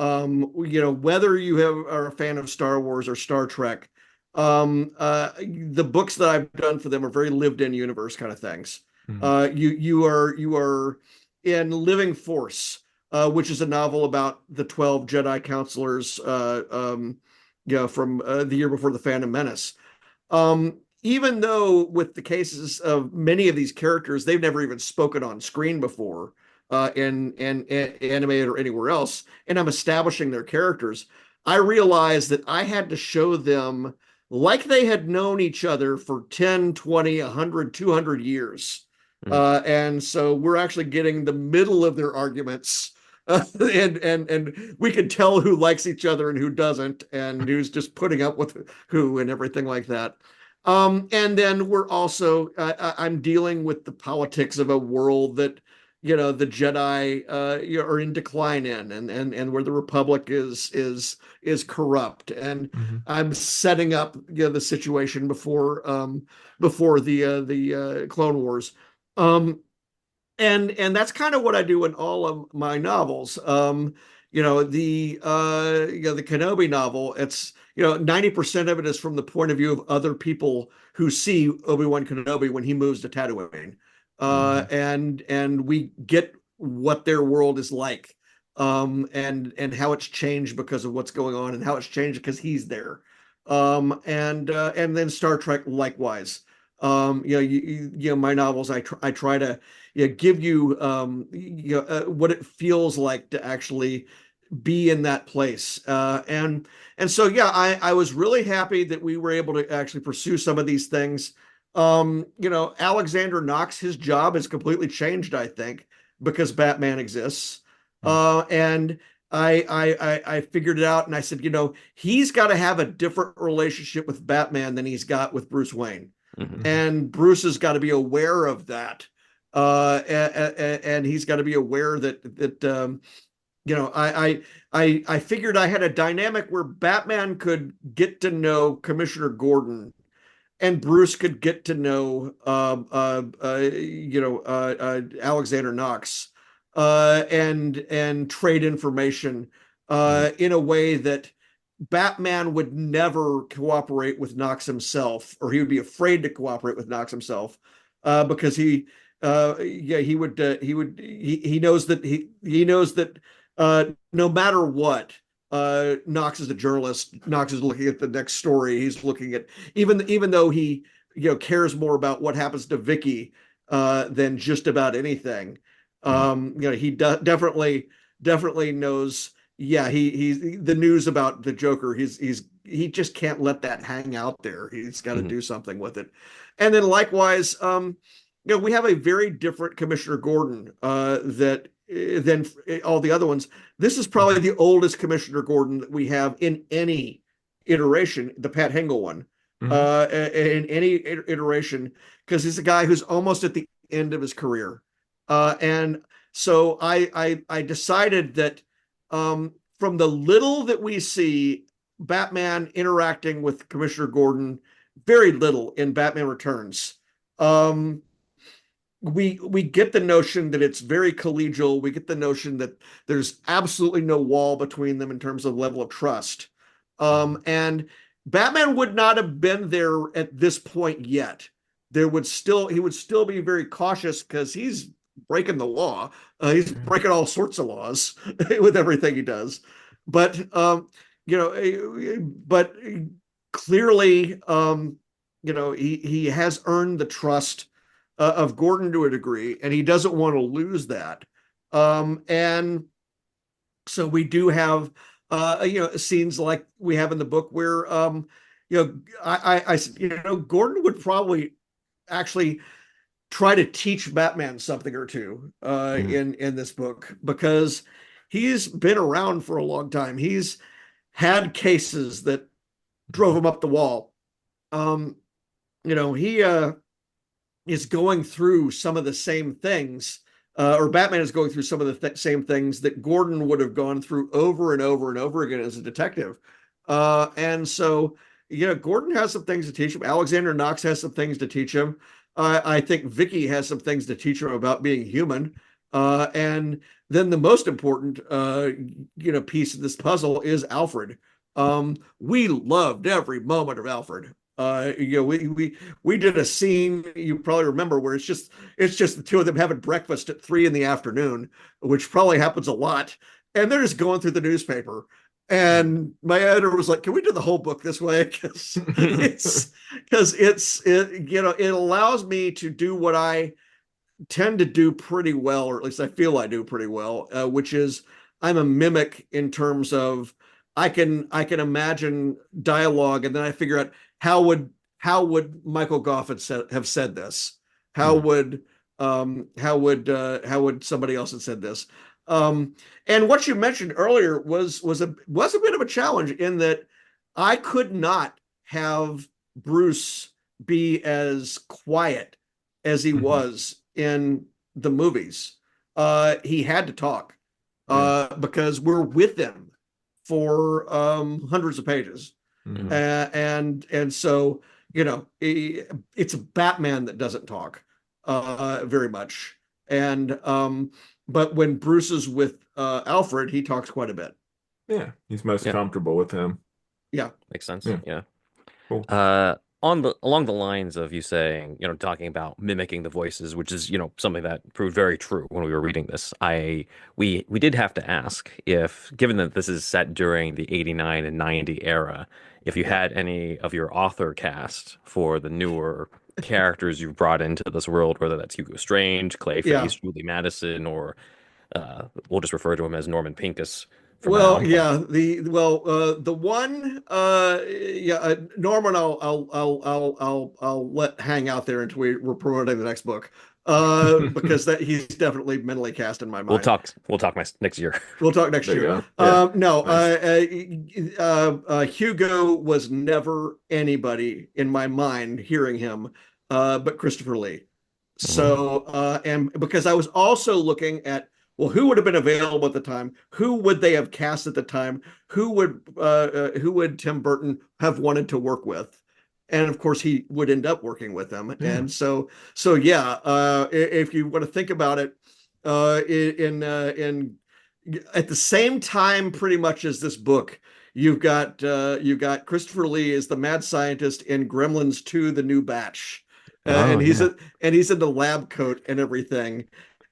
you know, whether are a fan of Star Wars or Star Trek, the books that I've done for them are very lived-in universe kind of things. Mhm. You are in Living Force, which is a novel about the 12 Jedi counselors, you know, from the year before the Phantom Menace. Even though with the cases of many of these characters, they've never even spoken on screen before, in animated or anywhere else, and I'm establishing their characters, I realized that I had to show them like they had known each other for 10, 20, 100, 200 years. And so we're actually getting the middle of their arguments. And we can tell who likes each other and who doesn't, and who's just putting up with who and everything like that. And then we're also I'm dealing with the politics of a world that, you know, the Jedi are in decline in, and where the Republic is corrupt, and Mhm. I'm setting up, you know, the situation before the Clone Wars. Um, and that's kind of what I do in all of my novels. You know, the Kenobi novel, it's, you know, 90% of it is from the point of view of other people who see Obi-Wan Kenobi when he moves to Tatooine. Mhm. And we get what their world is like, and how it's changed because of what's going on, and how it's changed because he's there. And then Star Trek likewise. You know, you know, my novels, I try to, you know, give you, what it feels like to actually be in that place. And so yeah, I was really happy that we were able to actually pursue some of these things. You know, Alexander Knox, his job has completely changed, I think, because Batman exists. And I figured it out, and I said, you know, he's got to have a different relationship with Batman than he's got with Bruce Wayne, Hmm. Mhm. and Bruce has got to be aware of that. And he's got to be aware that you know, I figured I had a dynamic where Batman could get to know Commissioner Gordon, and Bruce could get to know Alexander Knox, and trade information in a way that Batman would never cooperate with Knox himself, or he would be afraid to cooperate with Knox himself, because he knows that he knows that no matter what, Knox is a journalist. Knox is looking at the next story. He's looking at, even though he, you know, cares more about what happens to Vicky than just about anything. You know, he definitely knows. Yeah, he's the news about the Joker. He just can't let that hang out there. He's got to Hmm. do something with it. And then likewise, you know, we have a very different Commissioner Gordon that than all the other ones. This is probably the oldest Commissioner Gordon that we have in any iteration, the Pat Hingle one, Mhm. in any iteration, because he's a guy who's almost at the end of his career. And so I decided that, from the little that we see Batman interacting with Commissioner Gordon, very little in Batman Returns. Um, we get the notion that it's very collegial. We get the notion that there's absolutely no wall between them in terms of level of trust. And Batman would not have been there at this point yet. He would still be very cautious because he's breaking the law. He's breaking all sorts of laws with everything he does. But but clearly, he has earned the trust of Gordon to a degree, and he doesn't want to lose that. And so we do have scenes like we have in the book where Gordon would probably actually try to teach Batman something or two in this book, because he's been around for a long time. He's had cases that drove him up the wall. He is going through some of the same things, or Batman is going through some of the same things that Gordon would have gone through over and over and over again as a detective. And so, Gordon has some things to teach him. Alexander Knox has some things to teach him. I think Vicky has some things to teach him about being human. And then the most important, piece of this puzzle is Alfred. We loved every moment of Alfred. We did a scene, you probably remember, where it's just the two of them having breakfast at 3 p.m, which probably happens a lot, and they're just going through the newspaper. And my editor was like, "Can we do the whole book this way?" Because it allows me to do what I tend to do pretty well, or at least I feel I do pretty well, which is I'm a mimic in terms of I can imagine dialogue, and then I figure out how would Michael Goff have said this? How would somebody else have said this? And what you mentioned earlier was a bit of a challenge, in that I could not have Bruce be as quiet as he was in the movies. He had to talk because we're with him for hundreds of pages. And so, it's a Batman that doesn't talk very much. And but when Bruce is with Alfred, he talks quite a bit. Yeah, he's most comfortable with him. Yeah, makes sense. Yeah. Yeah. Cool. Along the lines of you saying, talking about mimicking the voices, which is, something that proved very true when we were reading this. We did have to ask if, given that this is set during the 89 and 90 era, if you had any of your author cast for the newer characters you've brought into this world, whether that's Hugo Strange, Clayface, Julie Madison, or we'll just refer to him as Norman Pincus. Well, yeah, the one, Norman, I'll let hang out there until we're promoting the next book, because he's definitely mentally cast in my mind. We'll talk next year. We'll talk next year. Hugo was never anybody in my mind hearing him, but Christopher Lee. So, and because I was also looking at, well, who would have been available at the time? Who would they have cast at the time? Who would Tim Burton have wanted to work with? And of course, he would end up working with them. Yeah. And so if you want to think about it, in at the same time, pretty much as this book, you've got Christopher Lee as the mad scientist in Gremlins 2: The New Batch, and he's in the lab coat and everything.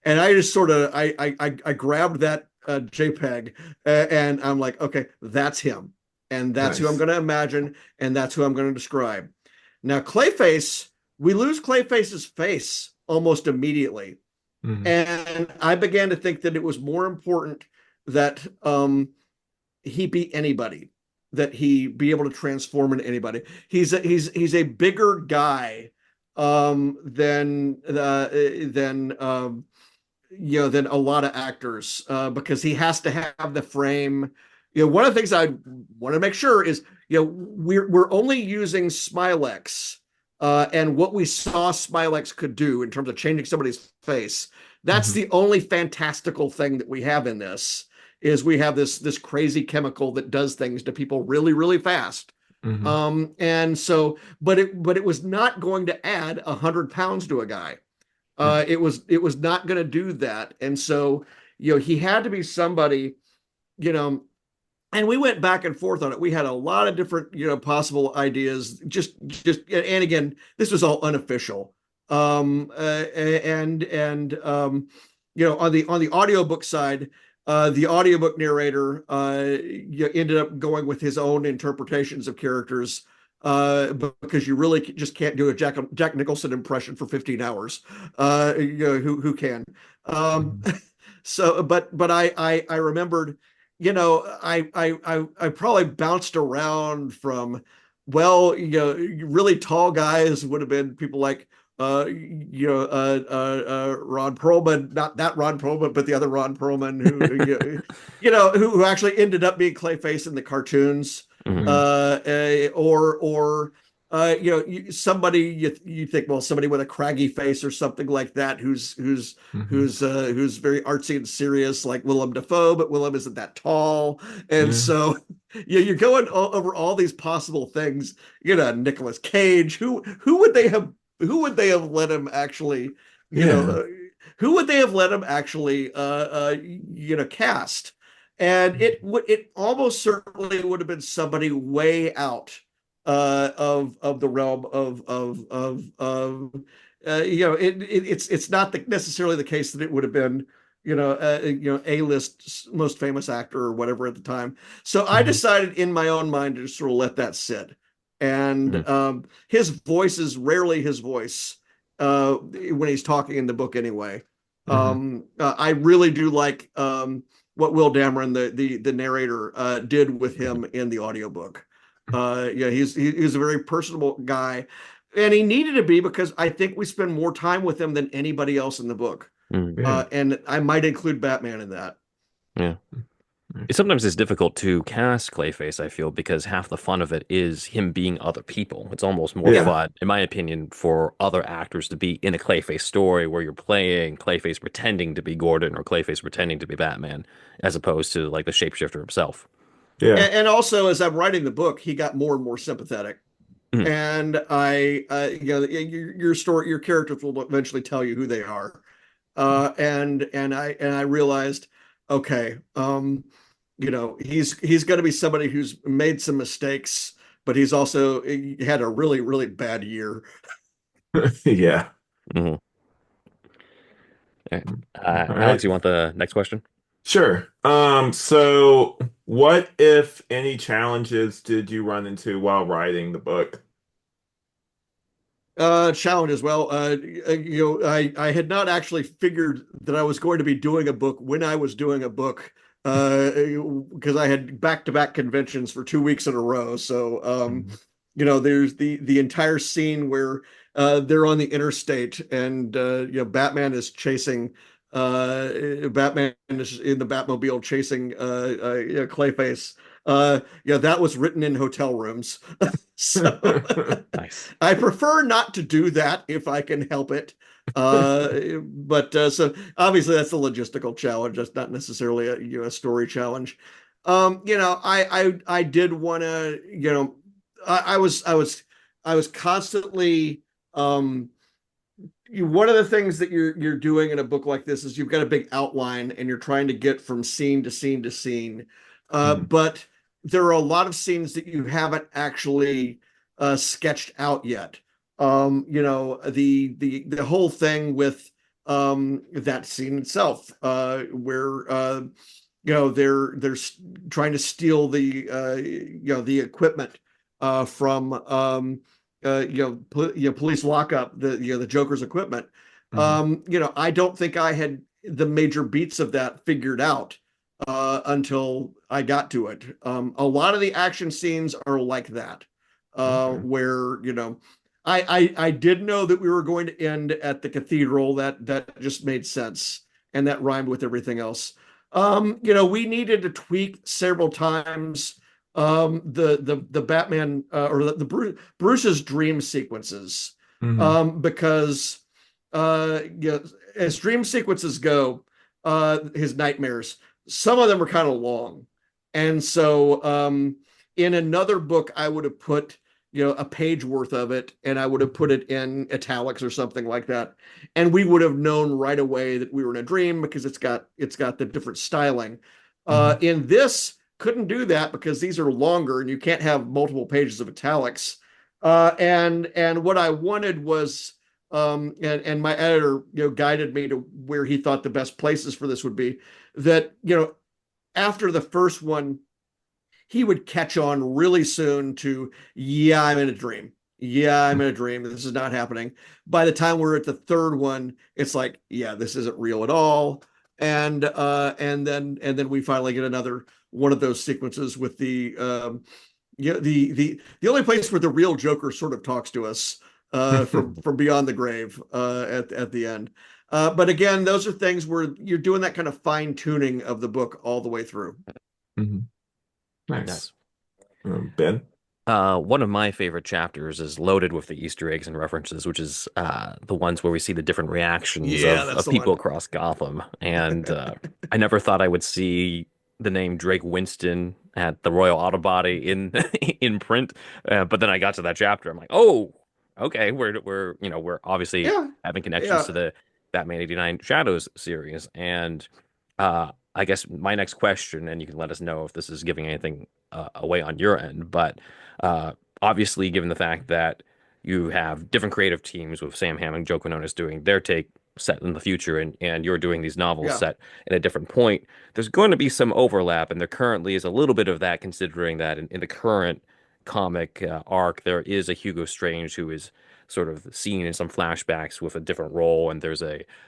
And I just sort of I grabbed that JPEG and I'm like, okay, that's him, and that's who I'm going to imagine, and that's who I'm going to describe. Now, Clayface, we lose Clayface's face almost immediately, and I began to think that it was more important that he be anybody, that he be able to transform into anybody. He's a bigger guy than a lot of actors, because he has to have the frame. One of the things I want to make sure is, we're only using Smilex, and what we saw Smilex could do in terms of changing somebody's face. That's the only fantastical thing that we have in this, is we have this crazy chemical that does things to people really, really fast. And so, but it was not going to add 100 pounds to a guy. It was not going to do that. And so, he had to be somebody, and we went back and forth on it. We had a lot of different, possible ideas, just, and again, this was all unofficial. On the audiobook side, the audiobook narrator ended up going with his own interpretations of characters, because you really just can't do a Jack Nicholson impression for 15 hours. Who can? But I remembered, I probably bounced around from, well, really tall guys would have been people like Ron Perlman, not that Ron Perlman, but the other Ron Perlman who actually ended up being Clayface in the cartoons. Mhm. Somebody you think, well, somebody with a craggy face or something like that, who's very artsy and serious, like Willem Dafoe, but Willem isn't that tall, and so you're going over all these possible things. Nicolas Cage. Who would they have let him actually, who would they have let him actually, cast? And it almost certainly would have been somebody way out of the realm it's not necessarily the case that it would have been A-list most famous actor or whatever at the time. So I decided in my own mind to just sort of let that sit. And his voice is rarely his voice when he's talking in the book anyway. I really do like what Will Dameron, the narrator, did with him in the audiobook. He's a very personable guy, and he needed to be, because I think we spend more time with him than anybody else in the book. And I might include Batman in that. Yeah. Sometimes it's difficult to cast Clayface, I feel, because half the fun of it is him being other people. It's almost more fun, in my opinion, for other actors to be in a Clayface story where you're playing Clayface pretending to be Gordon or Clayface pretending to be Batman, as opposed to like the shapeshifter himself. And also, as I'm writing the book, he got more and more sympathetic. And your characters will eventually tell you who they are. And I realized, okay, he's going to be somebody who's made some mistakes, but he had a really, really bad year. Yeah. Alex, you want the next question? Sure. So what, if any, challenges did you run into while writing the book? Challenge as well. I had not actually figured that I was going to be doing a book when I was doing a book, because I had back-to-back conventions for 2 weeks in a row. So, there's the entire scene where they're on the interstate, and Batman is chasing. Batman is in the Batmobile chasing Clayface. That was written in hotel rooms. So Nice. I prefer not to do that if I can help it. So obviously that's a logistical challenge. That's not necessarily a story challenge. I did want to, I was constantly, one of the things that you're doing in a book like this is you've got a big outline and you're trying to get from scene to scene to scene. But there are a lot of scenes that you haven't actually sketched out yet. The whole thing with that scene itself, where they're trying to steal the equipment from police lockup, the Joker's equipment. I don't think I had the major beats of that figured out until I got to it. A lot of the action scenes are like that, where I did know that we were going to end at the cathedral. That just made sense, and that rhymed with everything else. We needed to tweak several times the Batman or the Bruce's dream sequences, because as dream sequences go, his nightmares, some of them are kind of long, and so in another book I would have put a page worth of it, and I would have put it in italics or something like that, and we would have known right away that we were in a dream because it's got the different styling. In this, couldn't do that because these are longer and you can't have multiple pages of italics. And what I wanted was and my editor, guided me to where he thought the best places for this would be. That after the first one, he would catch on really soon to, yeah, I'm in a dream. Yeah, I'm in a dream. This is not happening. By the time we're at the third one, it's like, yeah, this isn't real at all. And then we finally get another one of those sequences with the the only place where the real Joker sort of talks to us from beyond the grave at the end. But again, those are things where you're doing that kind of fine tuning of the book all the way through. Mhm. Nice. Nice. Ben? One of my favorite chapters is loaded with the Easter eggs and references, which is the ones where we see the different reactions Yeah, that's of the people one. across Gotham. And I never thought I would see the name Drake Winston at the Royal Auto Body in in print, but then I got to that chapter. I'm like, oh, okay, we're obviously Yeah, having connections yeah. to the Batman '89 Shadows series, and I guess my next question, and you can let us know if this is giving anything away on your end, but uh, obviously, given the fact that you have different creative teams with Sam Hamm and Joe Quinones doing their take set in the future, and you're doing these novels Yeah. set at a different point, there's going to be some overlap, and there currently is a little bit of that, considering that in the current comic arc, there is a Hugo Strange who is sort of seen in some flashbacks with a different role, and there's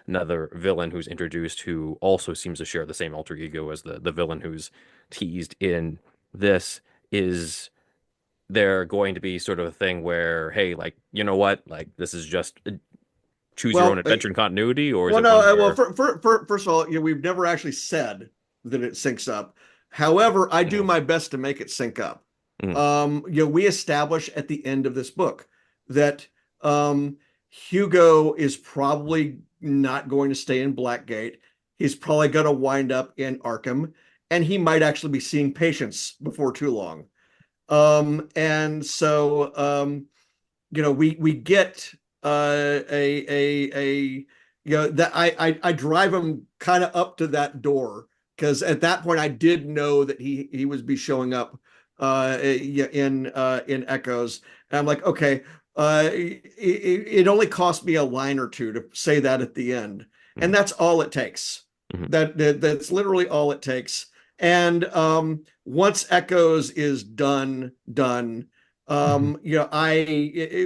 another villain who's introduced who also seems to share the same alter ego as the villain who's teased in this. Is there going to be sort of a thing where, hey, like, you know what, like this is just choose your own Well, adventure in continuity, or is well, it one no. Well, where first of all, we've never actually said that it syncs up. However, I do Mhm, my best to make it sync up. mhm, We establish at the end of this book that Hugo is probably not going to stay in Blackgate. He's probably going to wind up in Arkham, and he might actually be seeing patients before too long. And so we get a that I drive him kind of up to that door, because at that point I did know that he was be showing up in Echoes, and I'm like, okay, it only cost me a line or two to say that at the end, and mhm, that's all it takes. mhm, That's literally all it takes. And once Echoes is done, Mhm.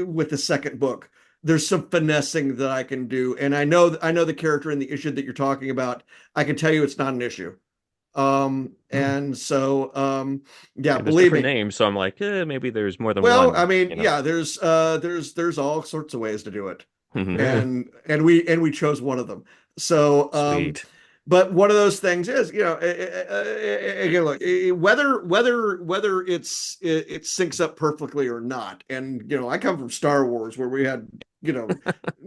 with the second book, there's some finessing that I can do, and I know the character in the issue that you're talking about. I can tell you it's not an issue. Oh. And so yeah, and there's believe different me. names, so I'm like, maybe there's more than Well, I one, mean, yeah, there's all sorts of ways to do it, Yeah. and we chose one of them. So Sweet. but one of those things is, again, look, whether it syncs up perfectly or not. And I come from Star Wars, where we had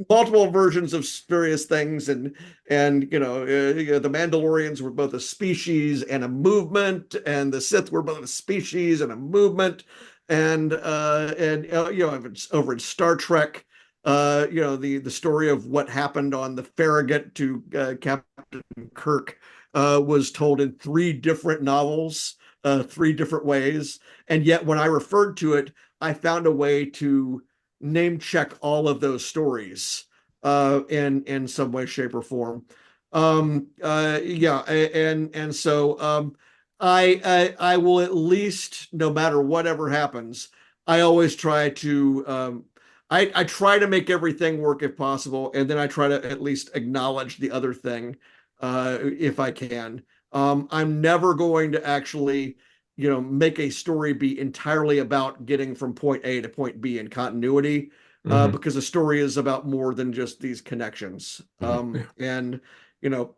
multiple versions of various things, and the Mandalorians were both a species and a movement, and the Sith were both a species and a movement, and over in Star Trek, the story of what happened on the Farragut to Captain Kirk was told in three different novels, three different ways. And yet, when I referred to it, I found a way to name check all of those stories in some way, shape, or form. Yeah, and so I will, at least, no matter whatever happens, I always try to I try to make everything work if possible, and then I try to at least acknowledge the other thing if I can. I'm never going to actually, make a story be entirely about getting from point A to point B in continuity, Mhm. because a story is about more than just these connections. Mhm. Yeah. And you know,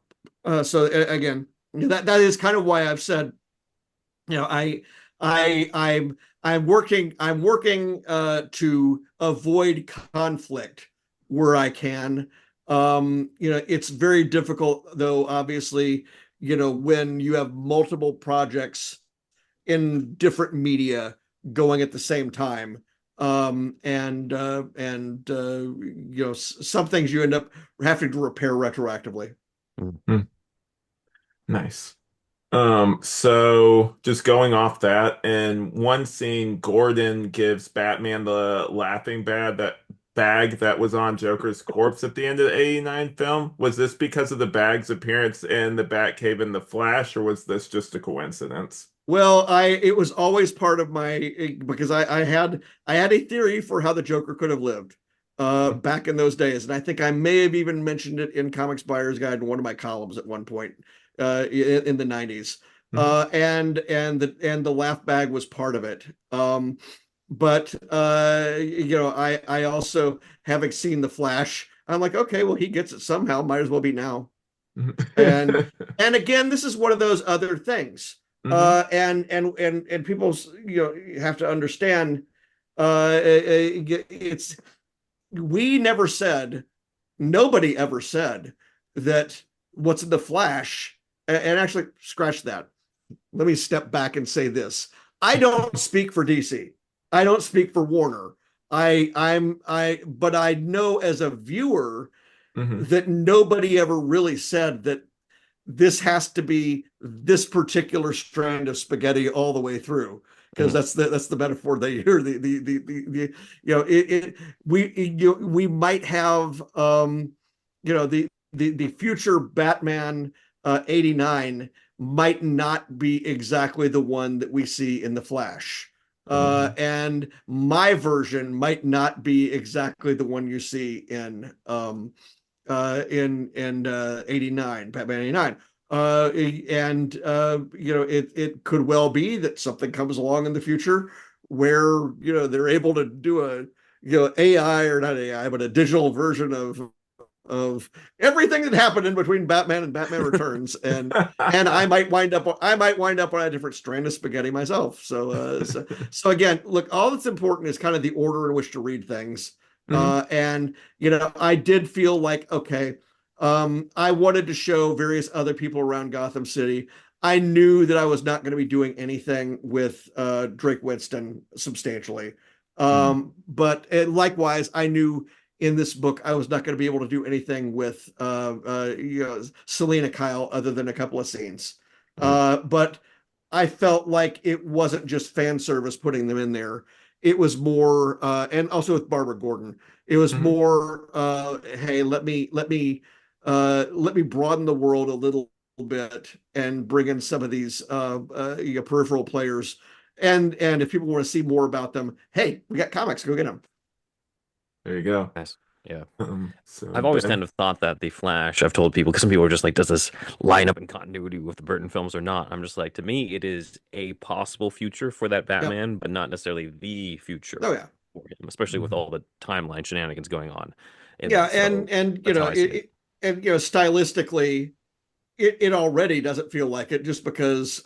so again, that is kind of why I've said, I I'm working to avoid conflict where I can. It's very difficult, though, obviously, when you have multiple projects in different media going at the same time. Some things you end up having to repair retroactively. Mm. Nice. So just going off that, in one scene, Gordon gives Batman the laughing bag that was on Joker's corpse at the end of the 89 film. Was this because of the bag's appearance in the Batcave in The Flash, or was this just a coincidence? Well, it was always part of my, because I had a theory for how the Joker could have lived back in those days, and I think I may have even mentioned it in Comics Buyer's Guide in one of my columns at one point in the 90s. And the laugh bag was part of it. But I also, having seen The Flash, I'm like, okay, well, he gets it somehow, might as well be now. And again, this is one of those other things. And people, have to understand, it's, we never said, nobody ever said that what's in The Flash, and actually scratch that. Let me step back and say this. I don't speak for DC. I don't speak for Warner. But I know as a viewer that nobody ever really said that this has to be this particular strand of spaghetti all the way through, because that's the metaphor they hear. We might have the future Batman 89 might not be exactly the one that we see in The Flash. And my version might not be exactly the one you see in 89, Batman 89. It could well be that something comes along in the future where they're able to do a AI, or not AI, but a digital version of everything that happened in between Batman and Batman Returns, and I might wind up on a different strand of spaghetti myself. So again, look, all that's important is kind of the order in which to read things. And I did feel like, okay, I wanted to show various other people around Gotham City. I knew that I was not going to be doing anything with Drake Winston substantially. But likewise, I knew in this book I was not going to be able to do anything with Selena Kyle other than a couple of scenes. But I felt like it wasn't just fan service putting them in there. It was more, and also with Barbara Gordon, it was more, hey, let me broaden the world a little bit and bring in some of these peripheral players. And if people want to see more about them, hey, we got comics, go get them. There you go. Nice. Yeah. So I've always Ben, kind of thought that The Flash, I've told people, because some people are just like, does this line up in continuity with the Burton films or not? I'm just like, to me, it is a possible future for that Batman, but not necessarily the future Oh yeah. for him, especially with all the timeline shenanigans going on. Yeah, So and that's how I see it. stylistically, it already doesn't feel like it, just because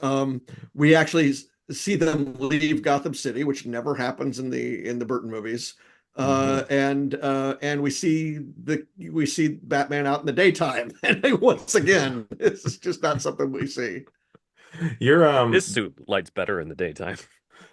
we actually see them leave Gotham City, which never happens in the Burton movies. And we see Batman out in the daytime, and once again, this is just not something we see. you're This suit lights better in the daytime.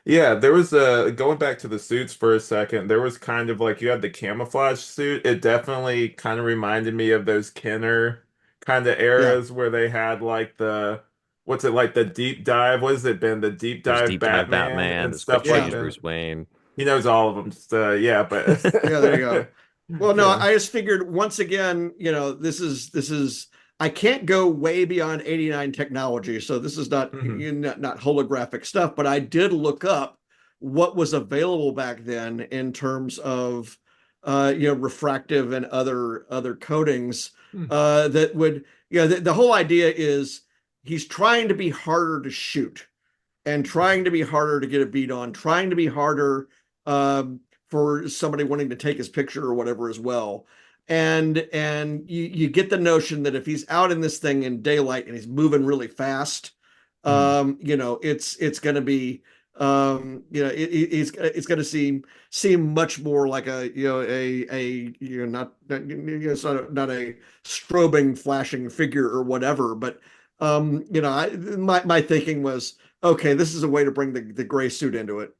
Yeah, there was a going back to the suits for a second. There was kind of like you had the camouflage suit. It definitely kind of reminded me of those Kenner kind of Yeah, eras where they had like the what's it like the deep dive? What has it been? The deep There's dive Deep Dive Batman Batman, and there's Quick stuff like yeah, Change that. Bruce Wayne. He knows all of them. Just yeah, but yeah. There you go. Well, no, yeah. I just figured once again, this is I can't go way beyond 89 technology, so this is not Mhm. not holographic stuff. But I did look up what was available back then in terms of refractive and other coatings Mhm. that would the whole idea is he's trying to be harder to shoot and trying to be harder to get a beat on, trying to be harder for somebody wanting to take his picture or whatever as well. And you get the notion that if he's out in this thing in daylight and he's moving really fast, Mhm. it's going to be it's going to seem much more like it's not a strobing flashing figure or whatever. But my thinking was, okay, this is a way to bring the gray suit into it.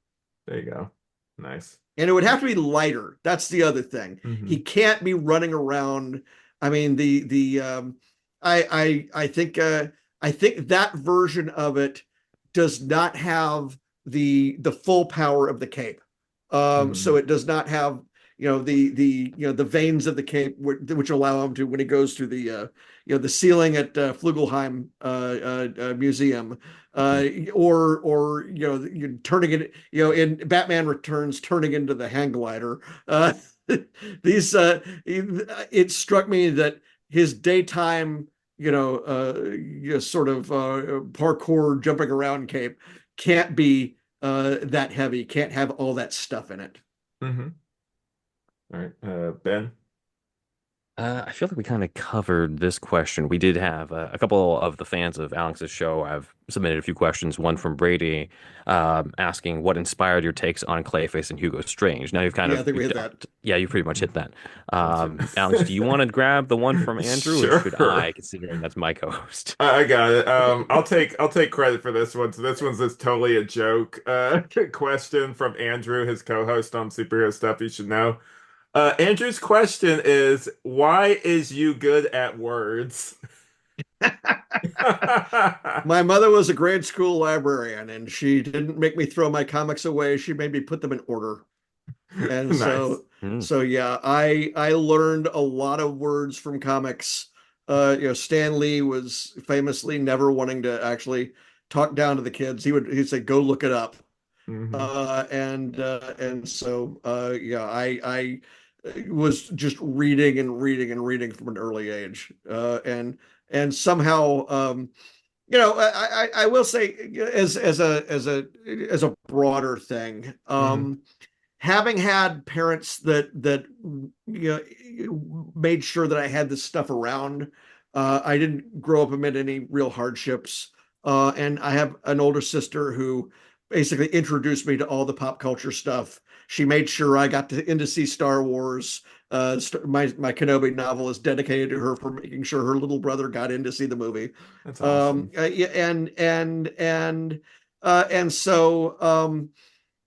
There you go. Nice. And it would have to be lighter. That's the other thing. He Hmm. can't be running around. I mean, I think that version of it does not have the full power of the cape. So Hmm. it does not have, the veins of the cape, which allow him to, when he goes to the ceiling at Flugelheim Museum, or turning it, in Batman Returns, turning into the hang glider. These it struck me that his daytime, sort of parkour jumping around cape can't be that heavy, can't have all that stuff in it. Mm-hmm. All right, Ben. I feel like we kind of covered this question. We did have a couple of the fans of Alex's show have submitted a few questions. One from Brady, asking what inspired your takes on Clayface and Hugo Strange. Now you've kind Yeah, I of, think we hit that. yeah, you pretty much hit that. Alex, do you want to grab the one from Andrew, or should Sure. I, considering that's my co-host? I got it. I'll take credit for this one. So this one's just totally a joke. Question from Andrew, his co-host on Superhero Stuff You Should Know. Andrew's question is, why is you good at words? My mother was a grade school librarian, and she didn't make me throw my comics away. She made me put them in order. And Nice. Hmm. so yeah, I learned a lot of words from comics. Stan Lee was famously never wanting to actually talk down to the kids. He'd say, "Go look it up." Hmm. And so yeah, I was just reading and reading and reading from an early age, and somehow, I will say, as a broader thing, Hmm. having had parents that made sure that I had this stuff around. I didn't grow up amid any real hardships, and I have an older sister who basically introduced me to all the pop culture stuff. She made sure I got in to see Star Wars. My Kenobi novel is dedicated to her for making sure her little brother got in to see the movie. That's awesome. Yeah, and so,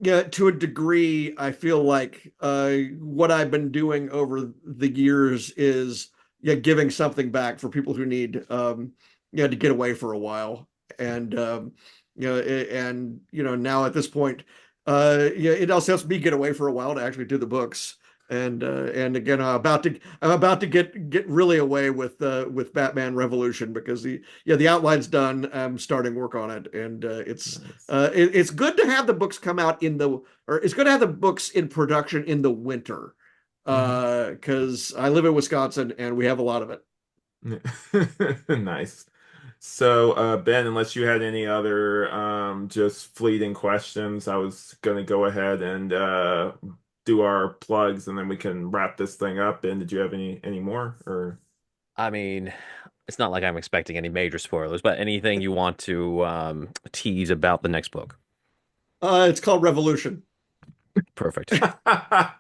yeah, to a degree, I feel like what I've been doing over the years is, yeah, giving something back for people who need, to get away for a while. And now at this point, yeah, it also helps me get away for a while to actually do the books. And again, I'm about to get really away with Batman Revolution, because the outline's done. I'm starting work on it, and Nice. it's good to have the books come out or it's good to have the books in production in the winter, Hmm. because I live in Wisconsin and we have a lot of it. Nice. So, Ben, unless you had any other just fleeting questions, I was gonna go ahead and do our plugs, and then we can wrap this thing up. And did you have any more, or? I mean, it's not like I'm expecting any major spoilers, but anything you want to tease about the next book? It's called Revolution. Perfect. I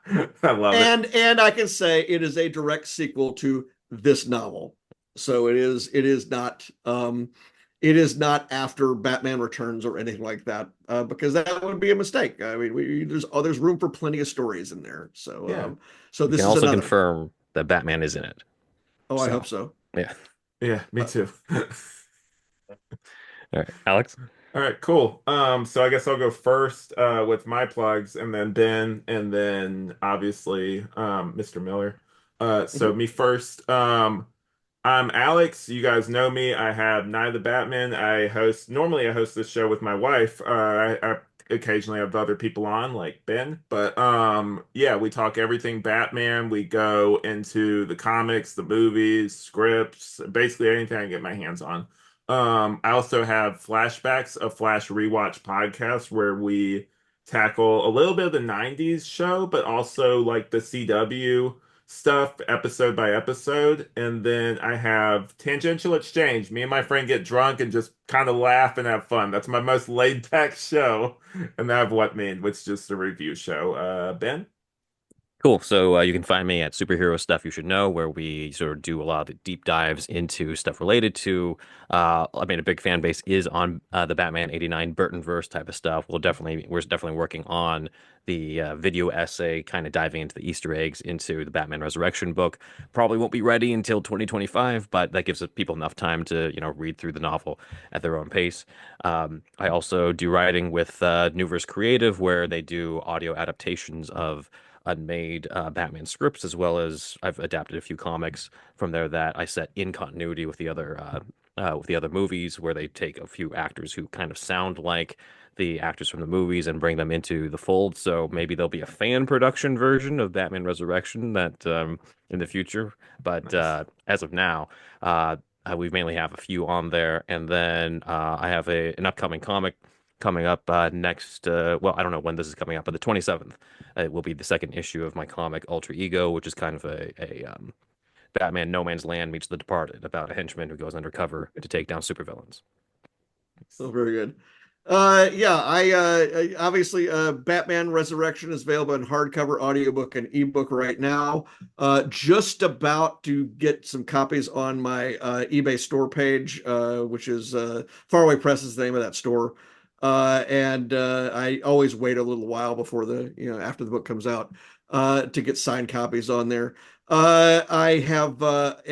love it. And I can say it is a direct sequel to this novel. So it is not after Batman Returns or anything like that, because that would be a mistake. I mean, there's room for plenty of stories in there. So Yeah. so We can this is also another. confirm that Batman is in it. Oh, I hope So, so. yeah. Yeah, me Uh, too. All right, Alex. All right, cool. So I guess I'll go first with my plugs, and then Ben, and then obviously Mr. Miller. So mhm. me first. I'm Alex. You guys know me. I have Night of the Batman. Normally I host this show with my wife. I occasionally have other people on, like Ben. But yeah, we talk everything Batman. We go into the comics, the movies, scripts, basically anything I can get my hands on. I also have Flashbacks, a Flash rewatch podcast where we tackle a little bit of the 90s show, but also like the CW stuff episode by episode. And then I have Tangential Exchange. Me and my friend get drunk and just kind of laugh and have fun. That's my most laid back show. And then I have What Mean, which is just a review show. Ben? Cool. So you can find me at Superhero Stuff You Should Know, where we sort of do a lot of the deep dives into stuff related to. I mean, a big fan base is on the Batman '89 Burtonverse type of stuff. We're definitely working on the video essay, kind of diving into the Easter eggs into the Batman Resurrection book. Probably won't be ready until 2025, but that gives people enough time to read through the novel at their own pace. I also do writing with Newverse Creative, where they do audio adaptations of unmade Batman scripts, as well as I've adapted a few comics from there that I set in continuity with the other movies, where they take a few actors who kind of sound like the actors from the movies and bring them into the fold. So maybe there'll be a fan production version of Batman Resurrection that in the future. But Nice. as of now, we mainly have a few on there, and then I have an upcoming comic coming up next. Well, I don't know when this is coming up, but the 27th. It will be the second issue of my comic Alter Ego, which is kind of a Batman No Man's Land meets The Departed, about a henchman who goes undercover to take down supervillains. Oh, very good. Yeah, obviously Batman Resurrection is available in hardcover, audiobook, and ebook right now. Just about to get some copies on my eBay store page, which is Faraway Press is the name of that store. And I always wait a little while before after the book comes out to get signed copies on there. I have the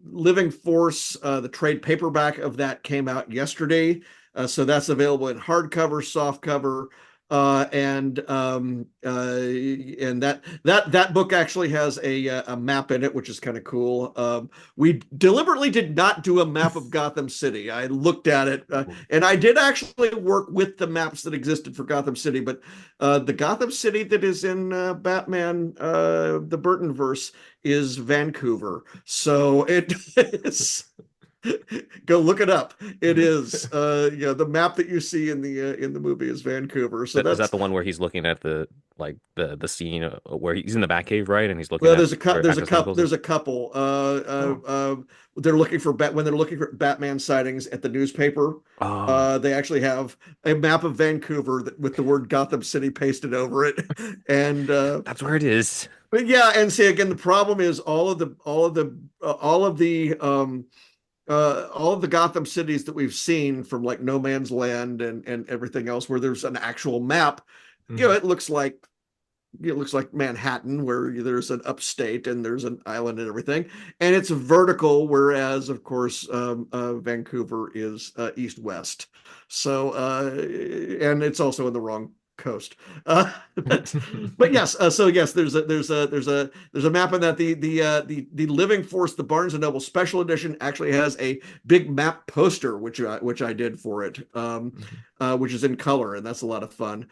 Living Force, the trade paperback of that came out yesterday, so that's available in hardcover, softcover, and that book actually has a map in it, which is kind of cool. We deliberately did not do a map of Gotham City. I looked at it, and I did actually work with the maps that existed for Gotham City, but the Gotham City that is in Batman, the Burtonverse, is Vancouver. So it is. Go look it up. It is the map that you see in the movie is Vancouver. So Is that's that the one where he's looking at the scene where he's in the Batcave, right? And he's looking well, at where there's a Agnes couple Nichols is? there's a couple. They're looking for when they're looking for Batman sightings at the newspaper. Oh, They actually have a map of Vancouver with the word Gotham City pasted over it, and that's where it is. but yeah, and see again, the problem is all of the Gotham cities that we've seen from like No Man's Land and everything else, where there's an actual map, Mhm. it looks like Manhattan, where there's an upstate and there's an island and everything, and it's vertical, whereas of course Vancouver is east-west. So and it's also in the wrong coast. But yes, so yes, there's a map on that. The Living Force, the Barnes and Noble Special Edition, actually has a big map poster, which I did for it, which is in color, and that's a lot of fun.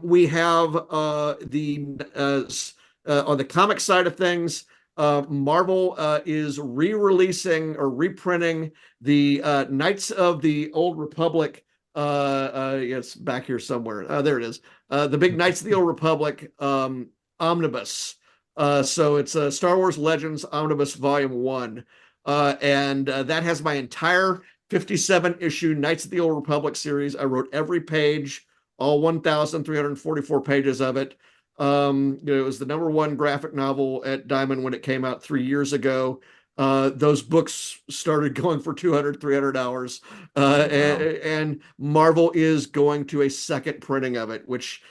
We have on the comic side of things, Marvel is re-releasing or reprinting the Knights of the Old Republic. It's back here somewhere. There it is. The big Knights of the Old Republic omnibus. So it's Star Wars Legends Omnibus Volume 1. And that has my entire 57 issue Knights of the Old Republic series. I wrote every page, all 1,344 pages of it. It was the #1 graphic novel at Diamond when it came out 3 years ago. Those books started going for 200, 300 hours. And Marvel is going to a second printing of it, which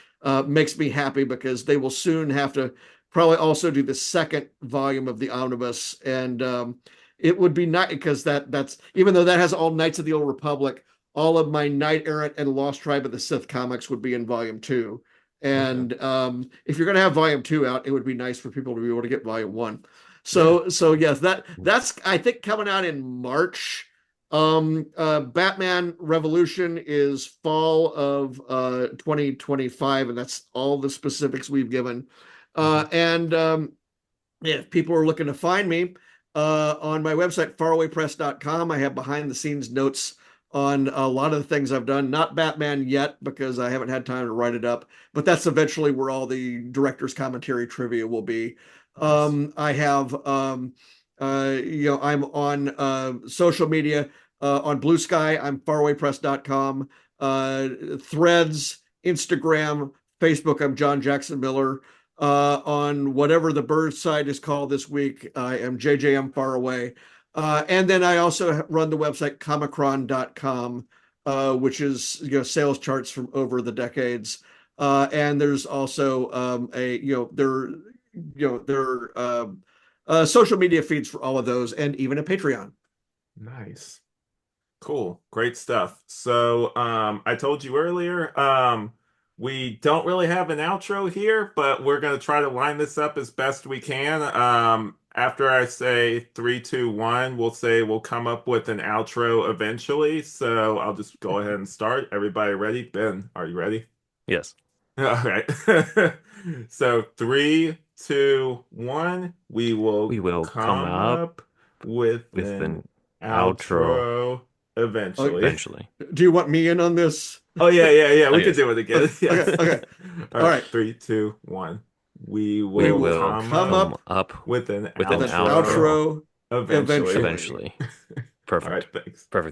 makes me happy because they will soon have to probably also do the second volume of the omnibus. And it would be nice because that's even though that has all Knights of the Old Republic, all of my Knight Errant and Lost Tribe of the Sith comics would be in volume 2. And if you're going to have volume 2 out, it would be nice for people to be able to get volume 1. So yes, that's I think coming out in March. Batman Revolution is fall of 2025, and that's all the specifics we've given. And if people are looking to find me on my website, farawaypress.com, I have behind the scenes notes on a lot of the things I've done. Not Batman yet because I haven't had time to write it up, but that's eventually where all the director's commentary trivia will be. I have, I'm on social media. On Blue Sky, I'm farawaypress.com. Threads, Instagram, Facebook, I'm John Jackson Miller. On whatever the bird site is called this week, I am JJM Faraway. And then I also run the website comicron.com, which is sales charts from over the decades. And there's also there are social media feeds for all of those, and even a Patreon. Nice. Cool. Great stuff. So, I told you earlier, we don't really have an outro here, but we're going to try to line this up as best we can. After I say 3, 2, 1, we'll come up with an outro eventually. So I'll just go ahead and start. Everybody ready? Ben, are you ready? Yes. All right. So 3, 2, 1. We will come up with with an an outro eventually. Do you want me in on this? Oh yeah. Oh, We could yes. do it again. Yes. Okay. All All right. right. 3, 2, 1. We We will will come up with an with an outro outro eventually. eventually. All right. Perfect. Thanks. Perfect.